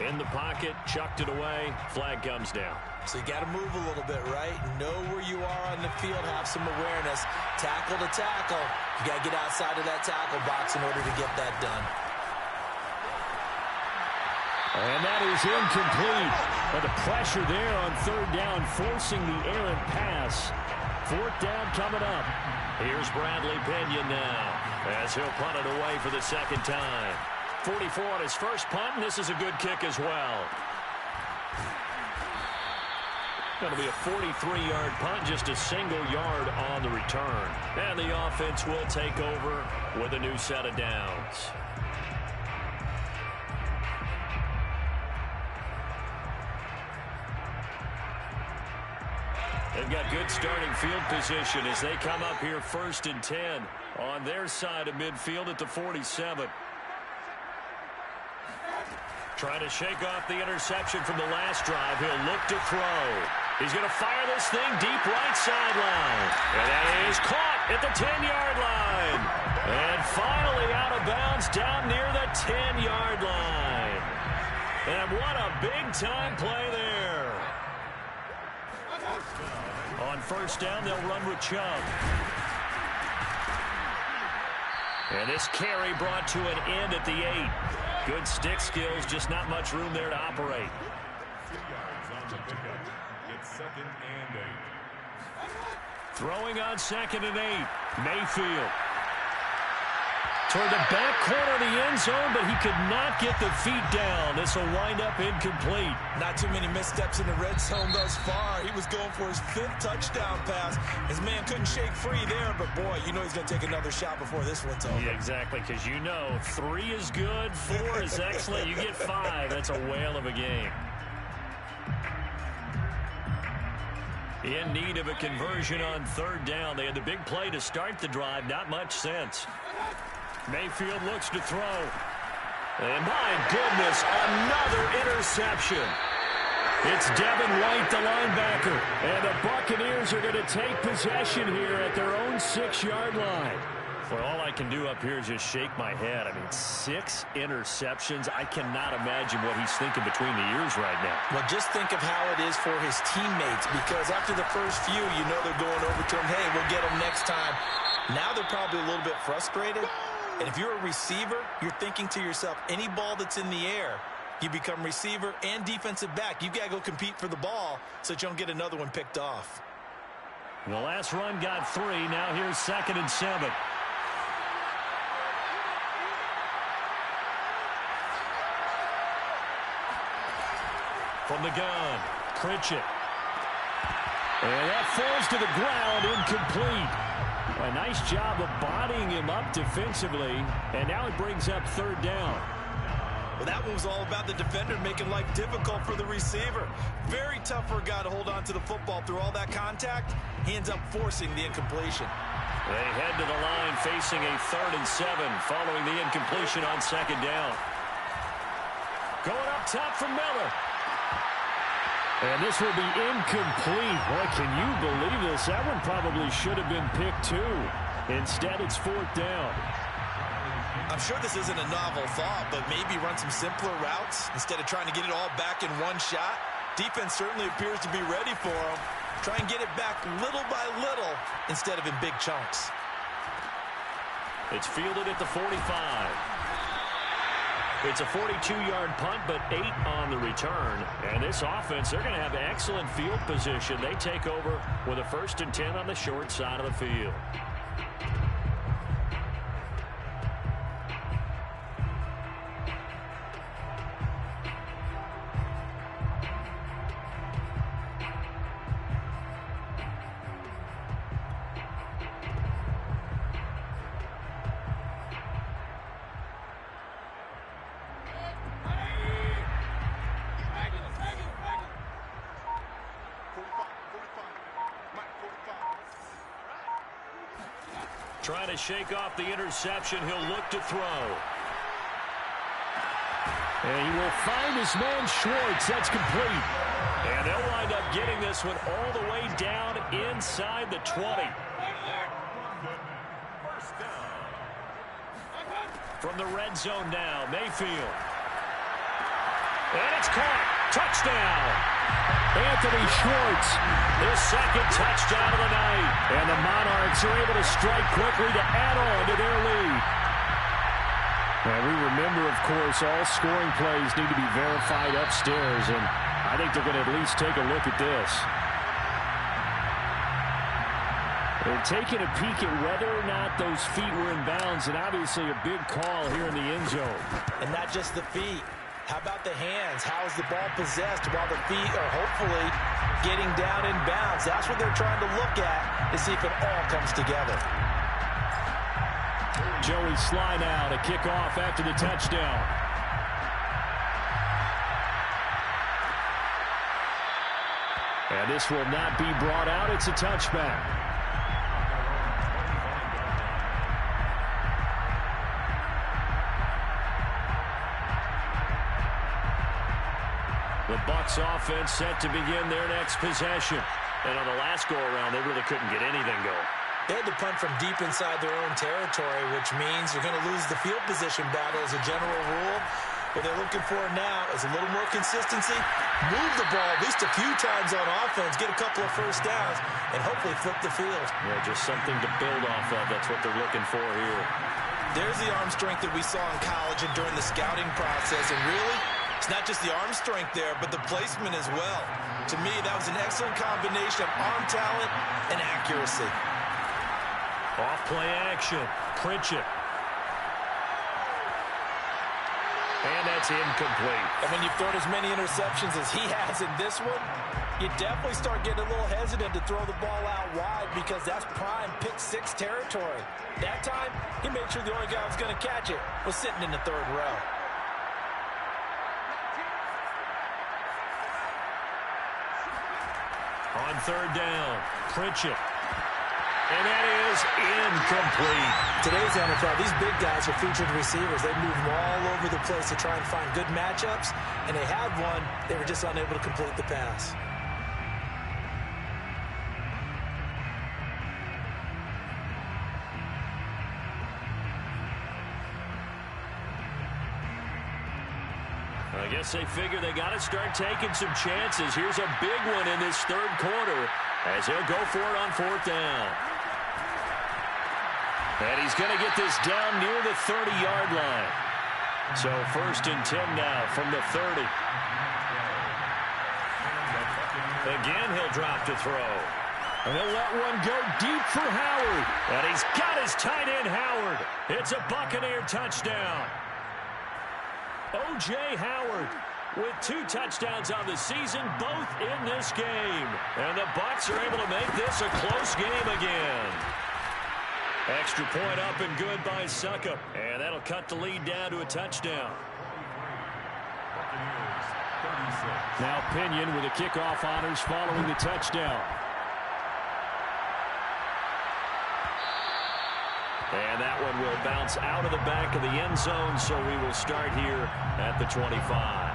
In the pocket, chucked it away. Flag comes down. So you got to move a little bit, right? Know where you are on the field, have some awareness. Tackle to tackle. You got to get outside of that tackle box in order to get that done. And that is incomplete. But the pressure there on third down, forcing the errant pass. Fourth down coming up. Here's Bradley Pinion now, as he'll punt it away for the second time. 44 on his first punt, and this is a good kick as well. Going to be a 43-yard punt, just a single yard on the return. And the offense will take over with a new set of downs. They've got good starting field position as they come up here 1st and 10 on their side of midfield at the 47. Trying to shake off the interception from the last drive. He'll look to throw. He's going to fire this thing deep right sideline. And that is caught at the 10-yard line. And finally out of bounds down near the 10-yard line. And what a big-time play there. On first down, they'll run with Chubb. And this carry brought to an end at the 8. Good stick skills, just not much room there to operate. 2 yards on the pickup. It's 2nd and 8. Throwing on 2nd and 8. Mayfield. Toward the back corner of the end zone, but he could not get the feet down. This will wind up incomplete. Not too many missteps in the red zone thus far. He was going for his 5th touchdown pass. His man couldn't shake free there, but boy, you know he's going to take another shot before this one's over. Yeah, exactly, because you know 3 is good, 4 is excellent. You get 5. That's a whale of a game. In need of a conversion on third down. They had the big play to start the drive. Not much sense. Mayfield looks to throw. And my goodness, another interception. It's Devin White, the linebacker. And the Buccaneers are going to take possession here at their own 6-yard line. Well, all I can do up here is just shake my head. I mean, 6 interceptions. I cannot imagine what he's thinking between the ears right now. Well, just think of how it is for his teammates, because after the first few, you know they're going over to him, hey, we'll get him next time. Now they're probably a little bit frustrated. And if you're a receiver, you're thinking to yourself, any ball that's in the air, you become receiver and defensive back. You've got to go compete for the ball so that you don't get another one picked off. The last run got 3. Now here's 2nd and 7. From the gun, Pritchett. And that falls to the ground, incomplete. A nice job of bodying him up defensively, and now it brings up third down. Well, that one was all about the defender making life difficult for the receiver. Very tough for a guy to hold on to the football through all that contact. He ends up forcing the incompletion. They head to the line facing a 3rd and 7 following the incompletion on 2nd down. Going up top for Miller. And this will be incomplete. Boy, can you believe this? That one probably should have been picked too. Instead, it's 4th down. I'm sure this isn't a novel thought, but maybe run some simpler routes instead of trying to get it all back in one shot. Defense certainly appears to be ready for him. Try and get it back little by little instead of in big chunks. It's fielded at the 45. It's a 42-yard punt, but 8 on the return. And this offense, they're going to have excellent field position. They take over with a 1st and 10 on the short side of the field. Trying to shake off the interception. He'll look to throw. And he will find his man Schwartz. That's complete. And they'll wind up getting this one all the way down inside the 20. From the red zone now, Mayfield. And it's caught. Touchdown. Anthony Schwartz, his second touchdown of the night. And the Monarchs are able to strike quickly to add on to their lead. And we remember, of course, all scoring plays need to be verified upstairs. And I think they're going to at least take a look at this. They're taking a peek at whether or not those feet were in bounds, and obviously a big call here in the end zone. And not just the feet. How about the hands? How is the ball possessed while the feet are hopefully getting down in bounds? That's what they're trying to look at to see if it all comes together. Joey Sly now to kick off after the touchdown. And this will not be brought out. It's a touchback. The Bucs offense set to begin their next possession. And on the last go-around, they really couldn't get anything going. They had to punt from deep inside their own territory, which means you're going to lose the field position battle as a general rule. What they're looking for now is a little more consistency, move the ball at least a few times on offense, get a couple of first downs, and hopefully flip the field. Yeah, just something to build off of. That's what they're looking for here. There's the arm strength that we saw in college and during the scouting process, and really, it's not just the arm strength there, but the placement as well. To me, that was an excellent combination of arm talent and accuracy. Off play action. Pritchett. And that's incomplete. And when you've thrown as many interceptions as he has in this one, you definitely start getting a little hesitant to throw the ball out wide because that's prime pick six territory. That time, he made sure the only guy who was going to catch it was sitting in the third row. On third down, Pritchett. And that is incomplete. Today's NFL, these big guys are featured receivers. They move all over the place to try and find good matchups, and they had one. They were just unable to complete the pass. I guess they figure they got to start taking some chances. Here's a big one in this third quarter as he'll go for it on fourth down. And he's going to get this down near the 30-yard line. So 1st and 10 now from the 30. Again, he'll drop to throw. And he'll let one go deep for Howard. And he's got his tight end, Howard. It's a Buccaneer touchdown. O.J. Howard with 2 touchdowns on the season, both in this game. And the Bucs are able to make this a close game again. Extra point up and good by Succop. And that'll cut the lead down to a touchdown. Now Pinion with the kickoff honors following the touchdown. And that one will bounce out of the back of the end zone, so we will start here at the 25.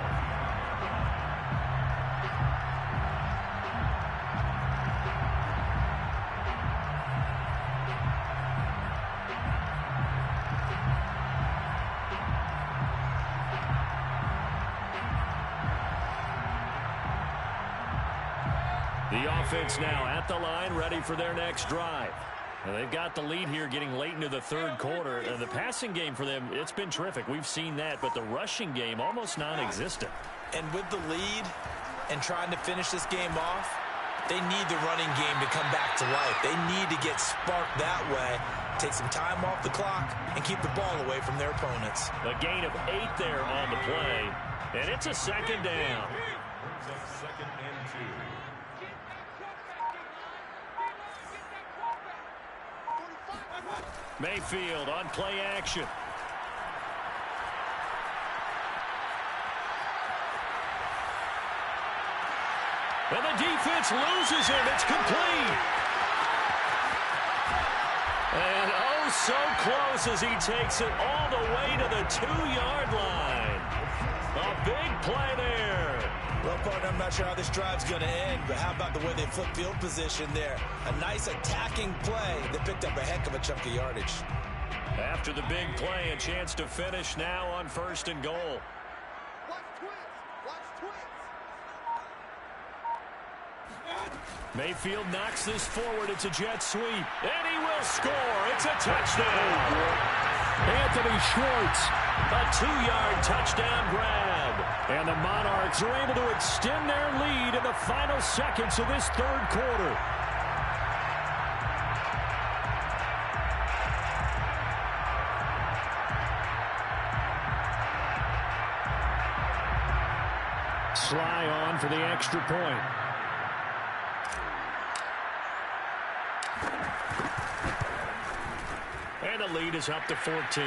The offense now at the line, ready for their next drive. And they've got the lead here getting late into the third quarter. And the passing game for them, it's been terrific. We've seen that, but the rushing game almost non-existent. And with the lead and trying to finish this game off, they need the running game to come back to life. They need to get sparked that way, take some time off the clock, and keep the ball away from their opponents. A gain of 8 there on the play, and it's a second down. Second and 2. Mayfield on play action. And the defense loses him. It's complete. And oh, so close as he takes it all the way to the 2-yard line. A big play there. Well, partner. I'm not sure how this drive's going to end, but how about the way they flip field position there? A nice attacking play that picked up a heck of a chunk of yardage. After the big play, a chance to finish now on 1st and goal. Mayfield knocks this forward. It's a jet sweep. And he will score. It's a touchdown. Anthony Schwartz, a 2-yard touchdown grab. And the Monarchs are able to extend their lead in the final seconds of this 3rd quarter. Sly on for the extra point. And the lead is up to 14.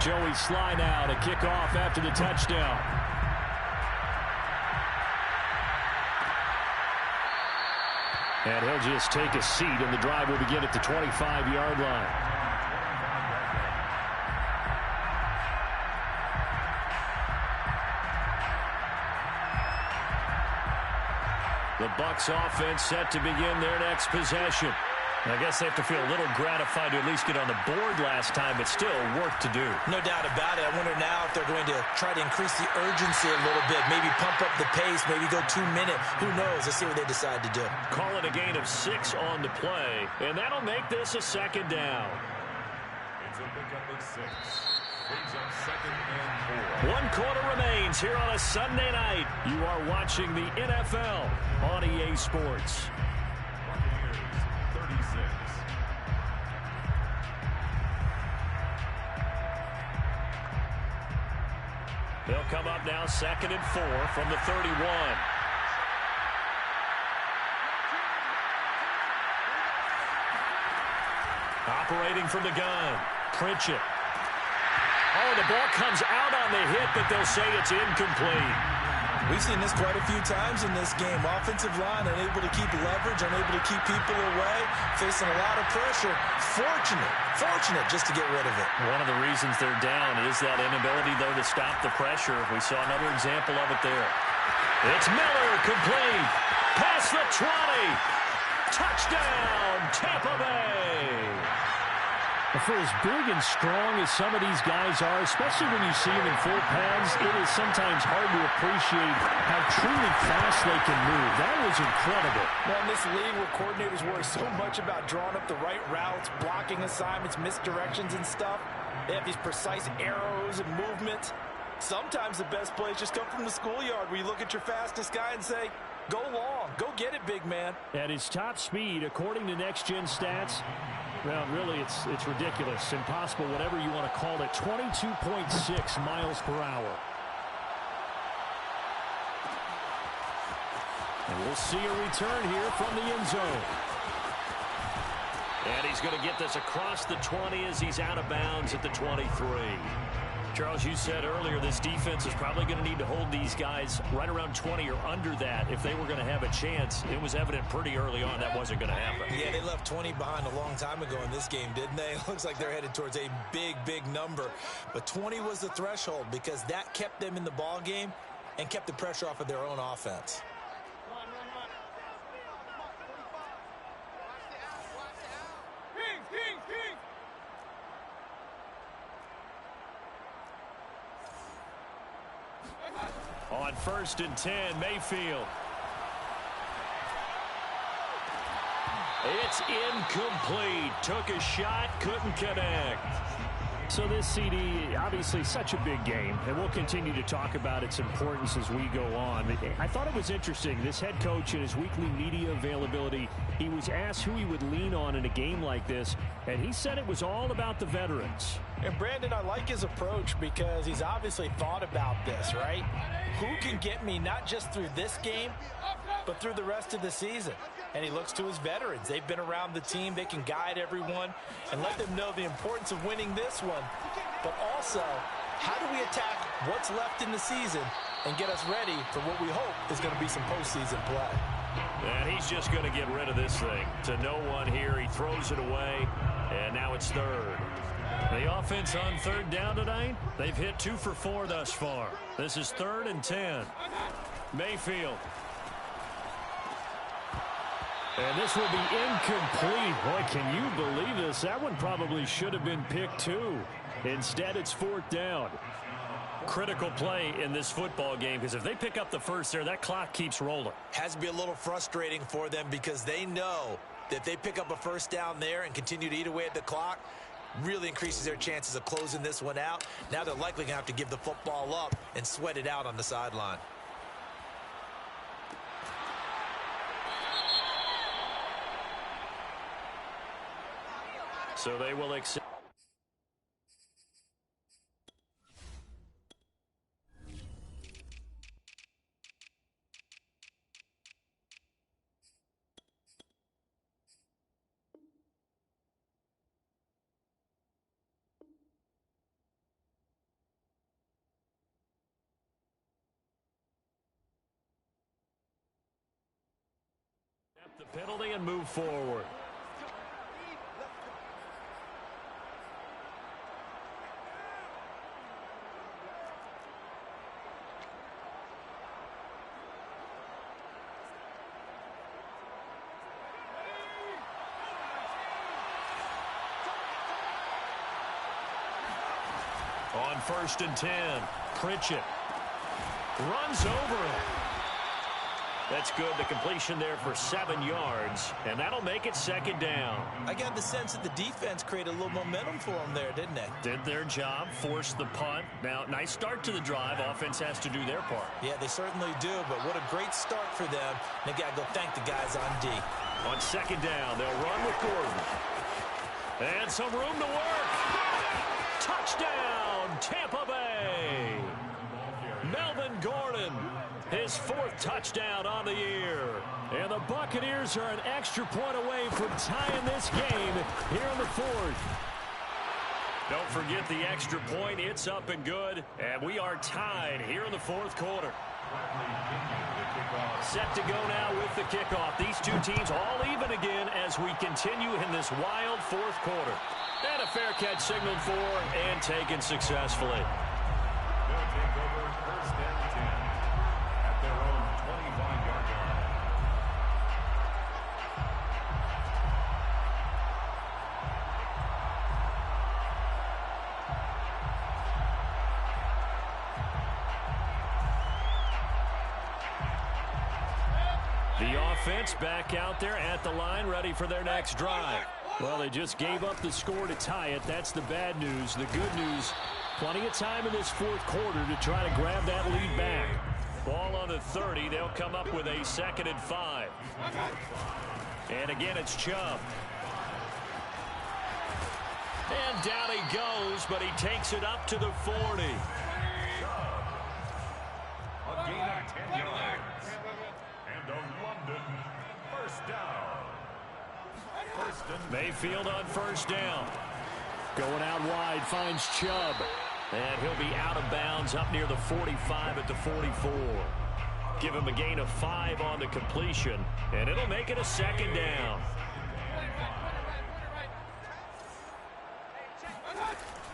Joey Sly now to kick off after the touchdown. And he'll just take a seat, and the drive will begin at the 25-yard line. The Bucs offense set to begin their next possession. I guess they have to feel a little gratified to at least get on the board last time, but still work to do. No doubt about it. I wonder now if they're going to try to increase the urgency a little bit, maybe pump up the pace, maybe go 2-minute. Who knows? Let's see what they decide to do. Call it a gain of 6 on the play, and that'll make this a 2nd down. It's a pickup of 6. Brings up 2nd and 4. 1 quarter remains here on a Sunday night. You are watching the NFL on EA Sports. They'll come up now 2nd and 4 from the 31. Operating from the gun. Pritchett. Oh, the ball comes out on the hit, but they'll say it's incomplete. We've seen this quite a few times in this game. Offensive line unable to keep leverage, unable to keep people away, facing a lot of pressure. Fortunate just to get rid of it. One of the reasons they're down is that inability, though, to stop the pressure. We saw another example of it there. It's Miller, complete. Past the 20. Touchdown, Tampa Bay. For as big and strong as some of these guys are, especially when you see them in full pads, it is sometimes hard to appreciate how truly fast they can move. That was incredible. Well, in this league where coordinators worry so much about drawing up the right routes, blocking assignments, misdirections and stuff, they have these precise arrows and movements. Sometimes the best plays just come from the schoolyard where you look at your fastest guy and say, go long, go get it, big man. At his top speed, according to Next Gen Stats, well, really, it's ridiculous, impossible, whatever you want to call it, 22.6 miles per hour. And we'll see a return here from the end zone. And he's going to get this across the 20 as he's out of bounds at the 23. Charles, you said earlier this defense is probably going to need to hold these guys right around 20 or under that if they were going to have a chance. It was evident pretty early on that wasn't going to happen. Yeah, they left 20 behind a long time ago in this game, didn't they? It looks like they're headed towards a big number. But 20 was the threshold because that kept them in the ball game and kept the pressure off of their own offense. On 1st and 10, Mayfield. It's incomplete. Took a shot, couldn't connect. So this CD, obviously such a big game, and we'll continue to talk about its importance as we go on. I thought it was interesting. This head coach in his weekly media availability, he was asked who he would lean on in a game like this, and he said it was all about the veterans. And Brandon, I like his approach because he's obviously thought about this, right? Who can get me not just through this game, but through the rest of the season? And he looks to his veterans. They've been around the team. They can guide everyone and let them know the importance of winning this one. But also, how do we attack what's left in the season and get us ready for what we hope is going to be some postseason play? And he's just going to get rid of this thing. To no one here, he throws it away, and now it's third. The offense on third down tonight, they've hit 2 for 4 thus far. This is 3rd and 10. Mayfield. And this will be incomplete. Boy, can you believe this? That one probably should have been picked too. Instead, it's 4th down. Critical play in this football game, because if they pick up the first there, that clock keeps rolling. Has to be a little frustrating for them because they know that if they pick up a first down there and continue to eat away at the clock, really increases their chances of closing this one out. Now they're likely going to have to give the football up and sweat it out on the sideline. So they will accept. The penalty and move forward. On 1st and 10, Pritchett runs over him. That's good. The completion there for 7 yards, and that'll make it 2nd down. I got the sense that the defense created a little momentum for them there, didn't they? Did their job, forced the punt. Now, nice start to the drive. Offense has to do their part. Yeah, they certainly do, but what a great start for them. They got to go thank the guys on D. On 2nd down, they'll run with Gordon. And some room to work. Touchdown, Tampa Bay. Melvin Gordon, his 4th touchdown on the year. And the Buccaneers are an extra point away from tying this game here in the 4th. Don't forget the extra point. It's up and good. And we are tied here in the 4th quarter. Set to go now with the kickoff. These two teams all even again as we continue in this wild 4th quarter. And a fair catch signaled for and taken successfully. They'll take over 1st and 10 at their own 25-yard line. The offense back out there at the line, ready for their next drive. Well, they just gave up the score to tie it. That's the bad news. The good news, plenty of time in this 4th quarter to try to grab that lead back. Ball on the 30. They'll come up with a 2nd and 5. And again, it's Chubb. And down he goes, but he takes it up to the 40. A gain of 10 yards. And a London 1st down. Mayfield on 1st down. Going out wide, finds Chubb. And he'll be out of bounds up near the 45 at the 44. Give him a gain of 5 on the completion, and it'll make it a 2nd down.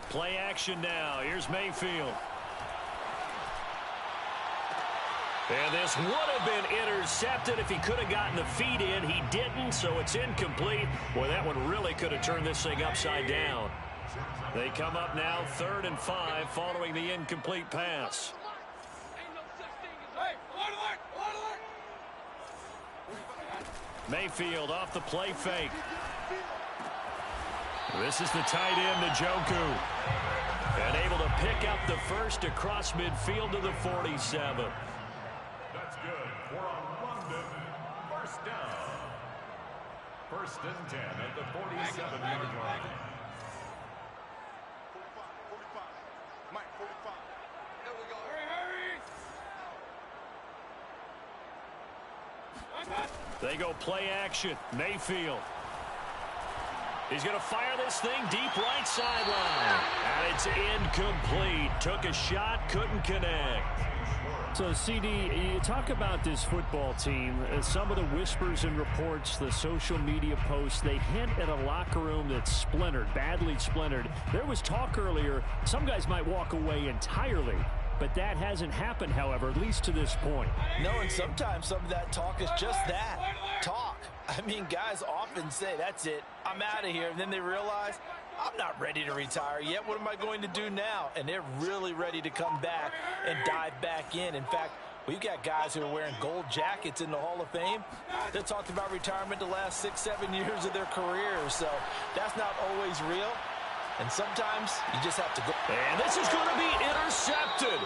Play action now. Here's Mayfield. And this would have been intercepted if he could have gotten the feet in. He didn't, so it's incomplete. Boy, that one really could have turned this thing upside down. They come up now 3rd and 5 following the incomplete pass. Mayfield off the play fake. This is the tight end, Njoku. And able to pick up the first across midfield to the 47. That's good for a London first down. First and 10 at the 47-yard line. 45. Mike, 45. There we go. Hurry. They go play action. Mayfield. He's going to fire this thing deep right sideline. And it's incomplete. Took a shot, couldn't connect. So, CD, you talk about this football team. Some of the whispers and reports, the social media posts, they hint at a locker room that's splintered, badly splintered. There was talk earlier, some guys might walk away entirely. But that hasn't happened, however, at least to this point. No, and sometimes some of that talk is just that, talk. I mean, guys often say, that's it, I'm out of here. And then they realize, I'm not ready to retire yet. What am I going to do now? And they're really ready to come back and dive back in. In fact, we've got guys who are wearing gold jackets in the Hall of Fame. They're talking about retirement the last 6-7 years of their careers. So that's not always real. And sometimes you just have to go. And this is going to be intercepted.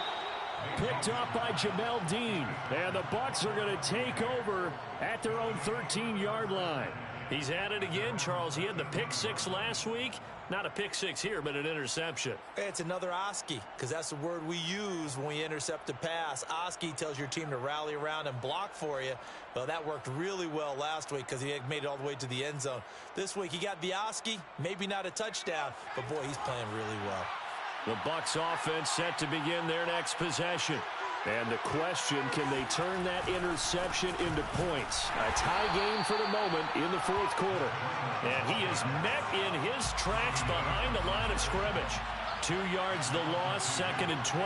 Picked off by GML Dean. And the Bucs are going to take over at their own 13-yard line. He's at it again, Charles. He had the pick six last week. Not a pick six here, but an interception. It's another Oski, because that's the word we use when we intercept a pass. Oski tells your team to rally around and block for you. Well, that worked really well last week because he had made it all the way to the end zone. This week, he got the Oski, maybe not a touchdown, but boy, he's playing really well. The Bucs offense set to begin their next possession. And the question, can they turn that interception into points? A tie game for the moment in the fourth quarter. And he is met in his tracks behind the line of scrimmage. 2 yards the loss, 2nd and 12.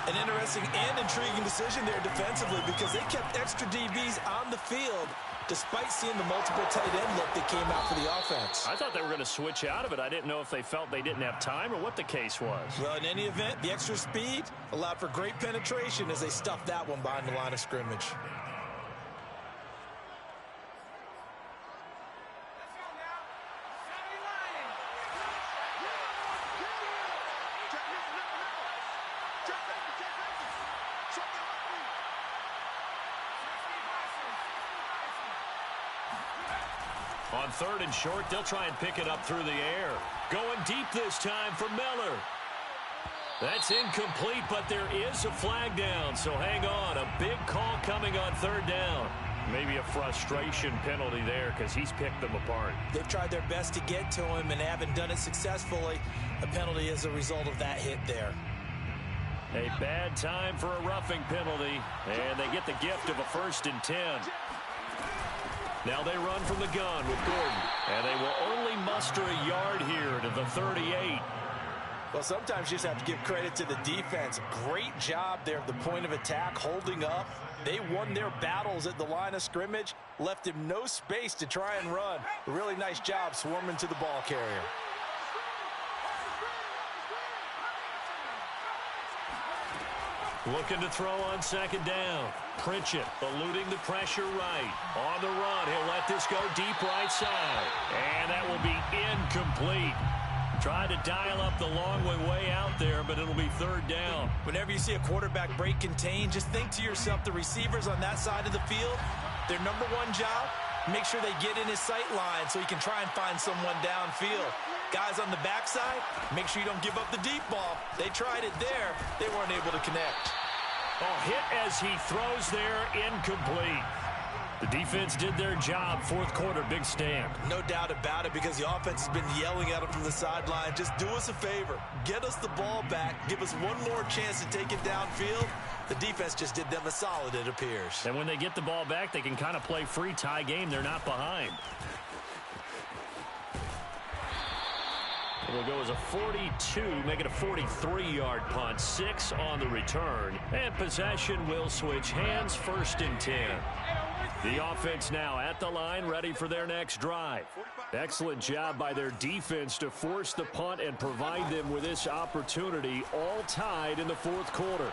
An interesting and intriguing decision there defensively because they kept extra DBs on the field despite seeing the multiple tight end look that came out for the offense. I thought they were going to switch out of it. I didn't know if they felt they didn't have time or what the case was. Well, in any event, the extra speed allowed for great penetration as they stuffed that one behind the line of scrimmage. On 3rd and short, they'll try and pick it up through the air. Going deep this time for Miller. That's incomplete, but there is a flag down, so hang on. A big call coming on 3rd down. Maybe a frustration penalty there because he's picked them apart. They've tried their best to get to him and haven't done it successfully. A penalty is a result of that hit there. A bad time for a roughing penalty, and they get the gift of a 1st and 10. Now they run from the gun with Gordon, and they will only muster a yard here to the 38. Well, sometimes you just have to give credit to the defense. Great job there at the point of attack, holding up. They won their battles at the line of scrimmage, left him no space to try and run. A really nice job swarming to the ball carrier. Looking to throw on 2nd down. Pritchett eluding the pressure right. On the run, he'll let this go deep right side. And that will be incomplete. Tried to dial up the long way out there, but it'll be 3rd down. Whenever you see a quarterback break contain, just think to yourself, the receivers on that side of the field, their number one job, make sure they get in his sight line so he can try and find someone downfield. Guys on the backside, make sure you don't give up the deep ball. They tried it there. They weren't able to connect. Oh, hit as he throws there, incomplete. The defense did their job. 4th quarter, big stand. No doubt about it, because the offense has been yelling at them from the sideline. Just do us a favor. Get us the ball back. Give us one more chance to take it downfield. The defense just did them a solid, it appears. And when they get the ball back, they can kind of play free tie game. They're not behind. It'll go as a 42, make it a 43-yard punt. 6 on the return. And possession will switch hands. 1st and 10. The offense now at the line, ready for their next drive. Excellent job by their defense to force the punt and provide them with this opportunity, all tied in the 4th quarter.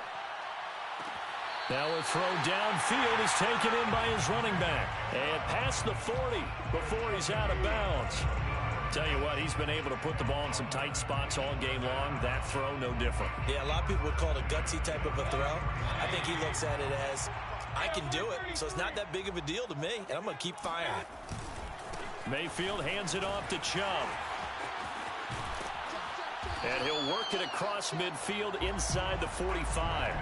Now a throw downfield is taken in by his running back. And past the 40 before he's out of bounds. Tell you what, he's been able to put the ball in some tight spots all game long. That throw, no different. Yeah, a lot of people would call it a gutsy type of a throw. I think he looks at it as, I can do it, so it's not that big of a deal to me, and I'm going to keep firing. Mayfield hands it off to Chubb. And he'll work it across midfield inside the 45.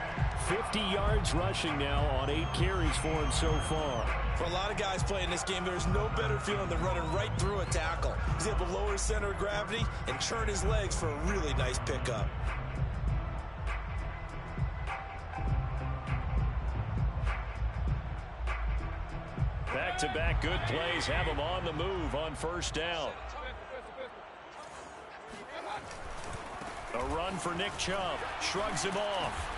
50 yards rushing now on 8 carries for him so far. For a lot of guys playing this game, there's no better feeling than running right through a tackle. He's able to lower his center of gravity and churn his legs for a really nice pickup. Back-to-back good plays have him on the move on first down. A run for Nick Chubb. Shrugs him off.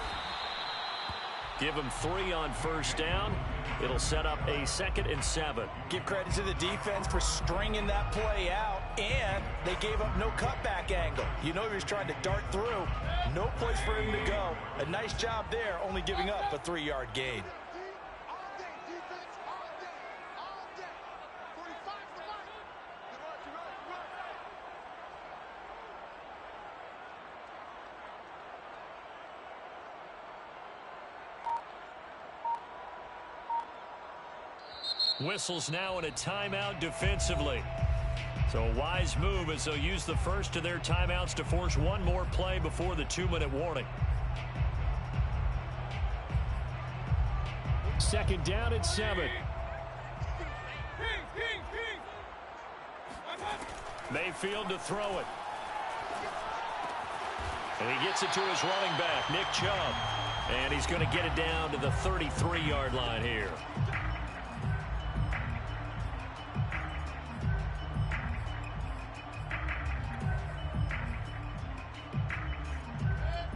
Give him 3 on first down. It'll set up a 2nd and 7. Give credit to the defense for stringing that play out, and they gave up no cutback angle. You know he was trying to dart through. No place for him to go. A nice job there, only giving up a 3-yard gain. Whistles now in a timeout defensively. So a wise move as they'll use the first of their timeouts to force one more play before the 2-minute warning. 2nd down and 7. Mayfield to throw it. And he gets it to his running back, Nick Chubb. And he's going to get it down to the 33-yard line here.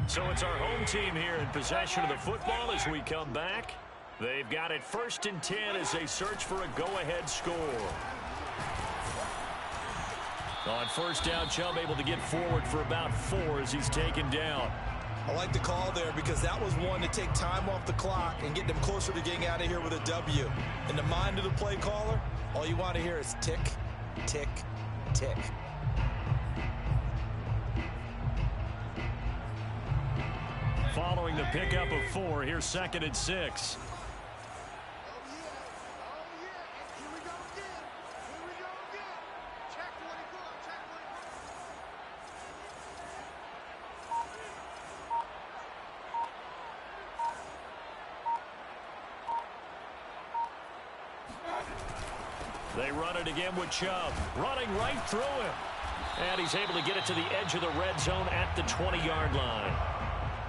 So it's our home team here in possession of the football as we come back. They've got it 1st and 10 as they search for a go-ahead score. On first down, Chubb able to get forward for about 4 as he's taken down. I like the call there because that was one to take time off the clock and get them closer to getting out of here with a W. In the mind of the play caller, all you want to hear is tick, tick, tick. Following the pickup of 4, here's 2nd and 6. They run it again with Chubb, running right through him. And he's able to get it to the edge of the red zone at the 20-yard line.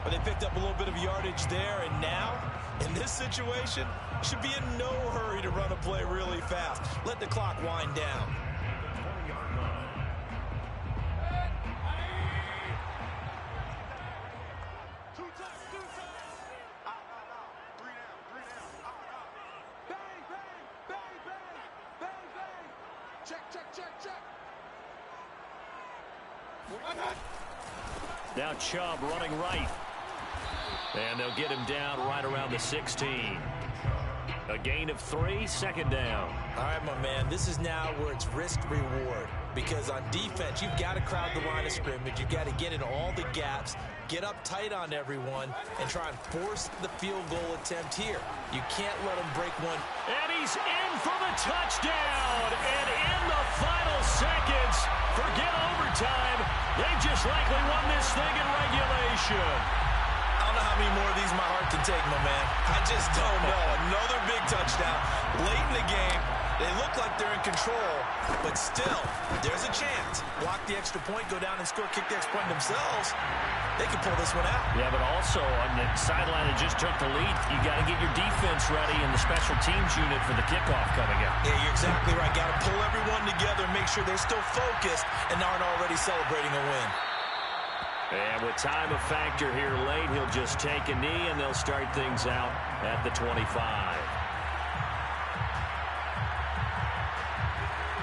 But they picked up a little bit of yardage there, and now, in this situation, should be in no hurry to run a play really fast. Let the clock wind down. Now Chubb running right. And they'll get him down right around the 16. A gain of 3, 2nd down. All right, my man, this is now where it's risk-reward. Because on defense, you've got to crowd the line of scrimmage. You've got to get in all the gaps, get up tight on everyone, and try and force the field goal attempt here. You can't let them break one. And he's in for the touchdown. And in the final seconds, forget overtime. They just likely won this thing in regulation. I don't know how many more of these my heart can take, my man. I just don't know. Another big touchdown late in the game. They look like they're in control, but still, there's a chance. Block the extra point, go down and score, kick the extra point themselves. They can pull this one out. Yeah, but also on the sideline that just took the lead, you got to get your defense ready and the special teams unit for the kickoff coming up. Yeah, you're exactly right. Got to pull everyone together, make sure they're still focused and aren't already celebrating a win. And with time a factor here late, he'll just take a knee and they'll start things out at the 25.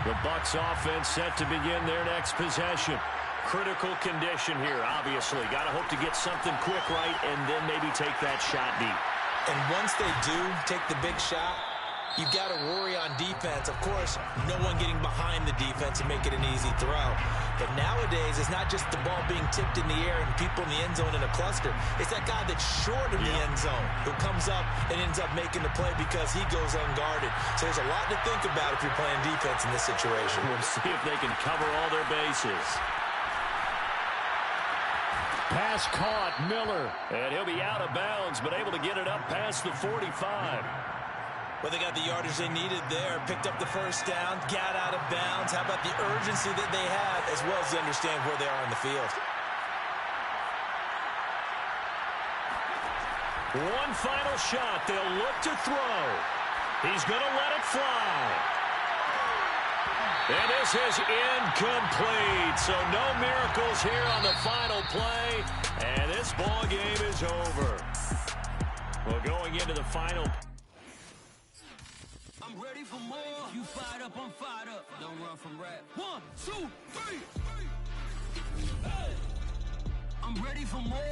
The Bucs offense set to begin their next possession. Critical condition here, obviously. Got to hope to get something quick right and then maybe take that shot deep. And once they do take the big shot, You've got to worry on defense. Of course, no one getting behind the defense and make it an easy throw. But nowadays, it's not just the ball being tipped in the air and people in the end zone in a cluster. It's that guy that's short of the end zone who comes up and ends up making the play because he goes unguarded. So there's a lot to think about if you're playing defense in this situation. We'll see if they can cover all their bases. Pass caught, Miller. And he'll be out of bounds, but able to get it up past the 45. Well, they got the yardage they needed there, picked up the first down, got out of bounds. How about the urgency that they have, as well as they understand where they are on the field? One final shot. They'll look to throw. He's going to let it fly. And this is incomplete. So no miracles here on the final play. And this ball game is over. Well, going into the final. I'm ready for more. You fired up, I'm fired up. Don't run from rap. 1, 2, 3. I'm ready for more.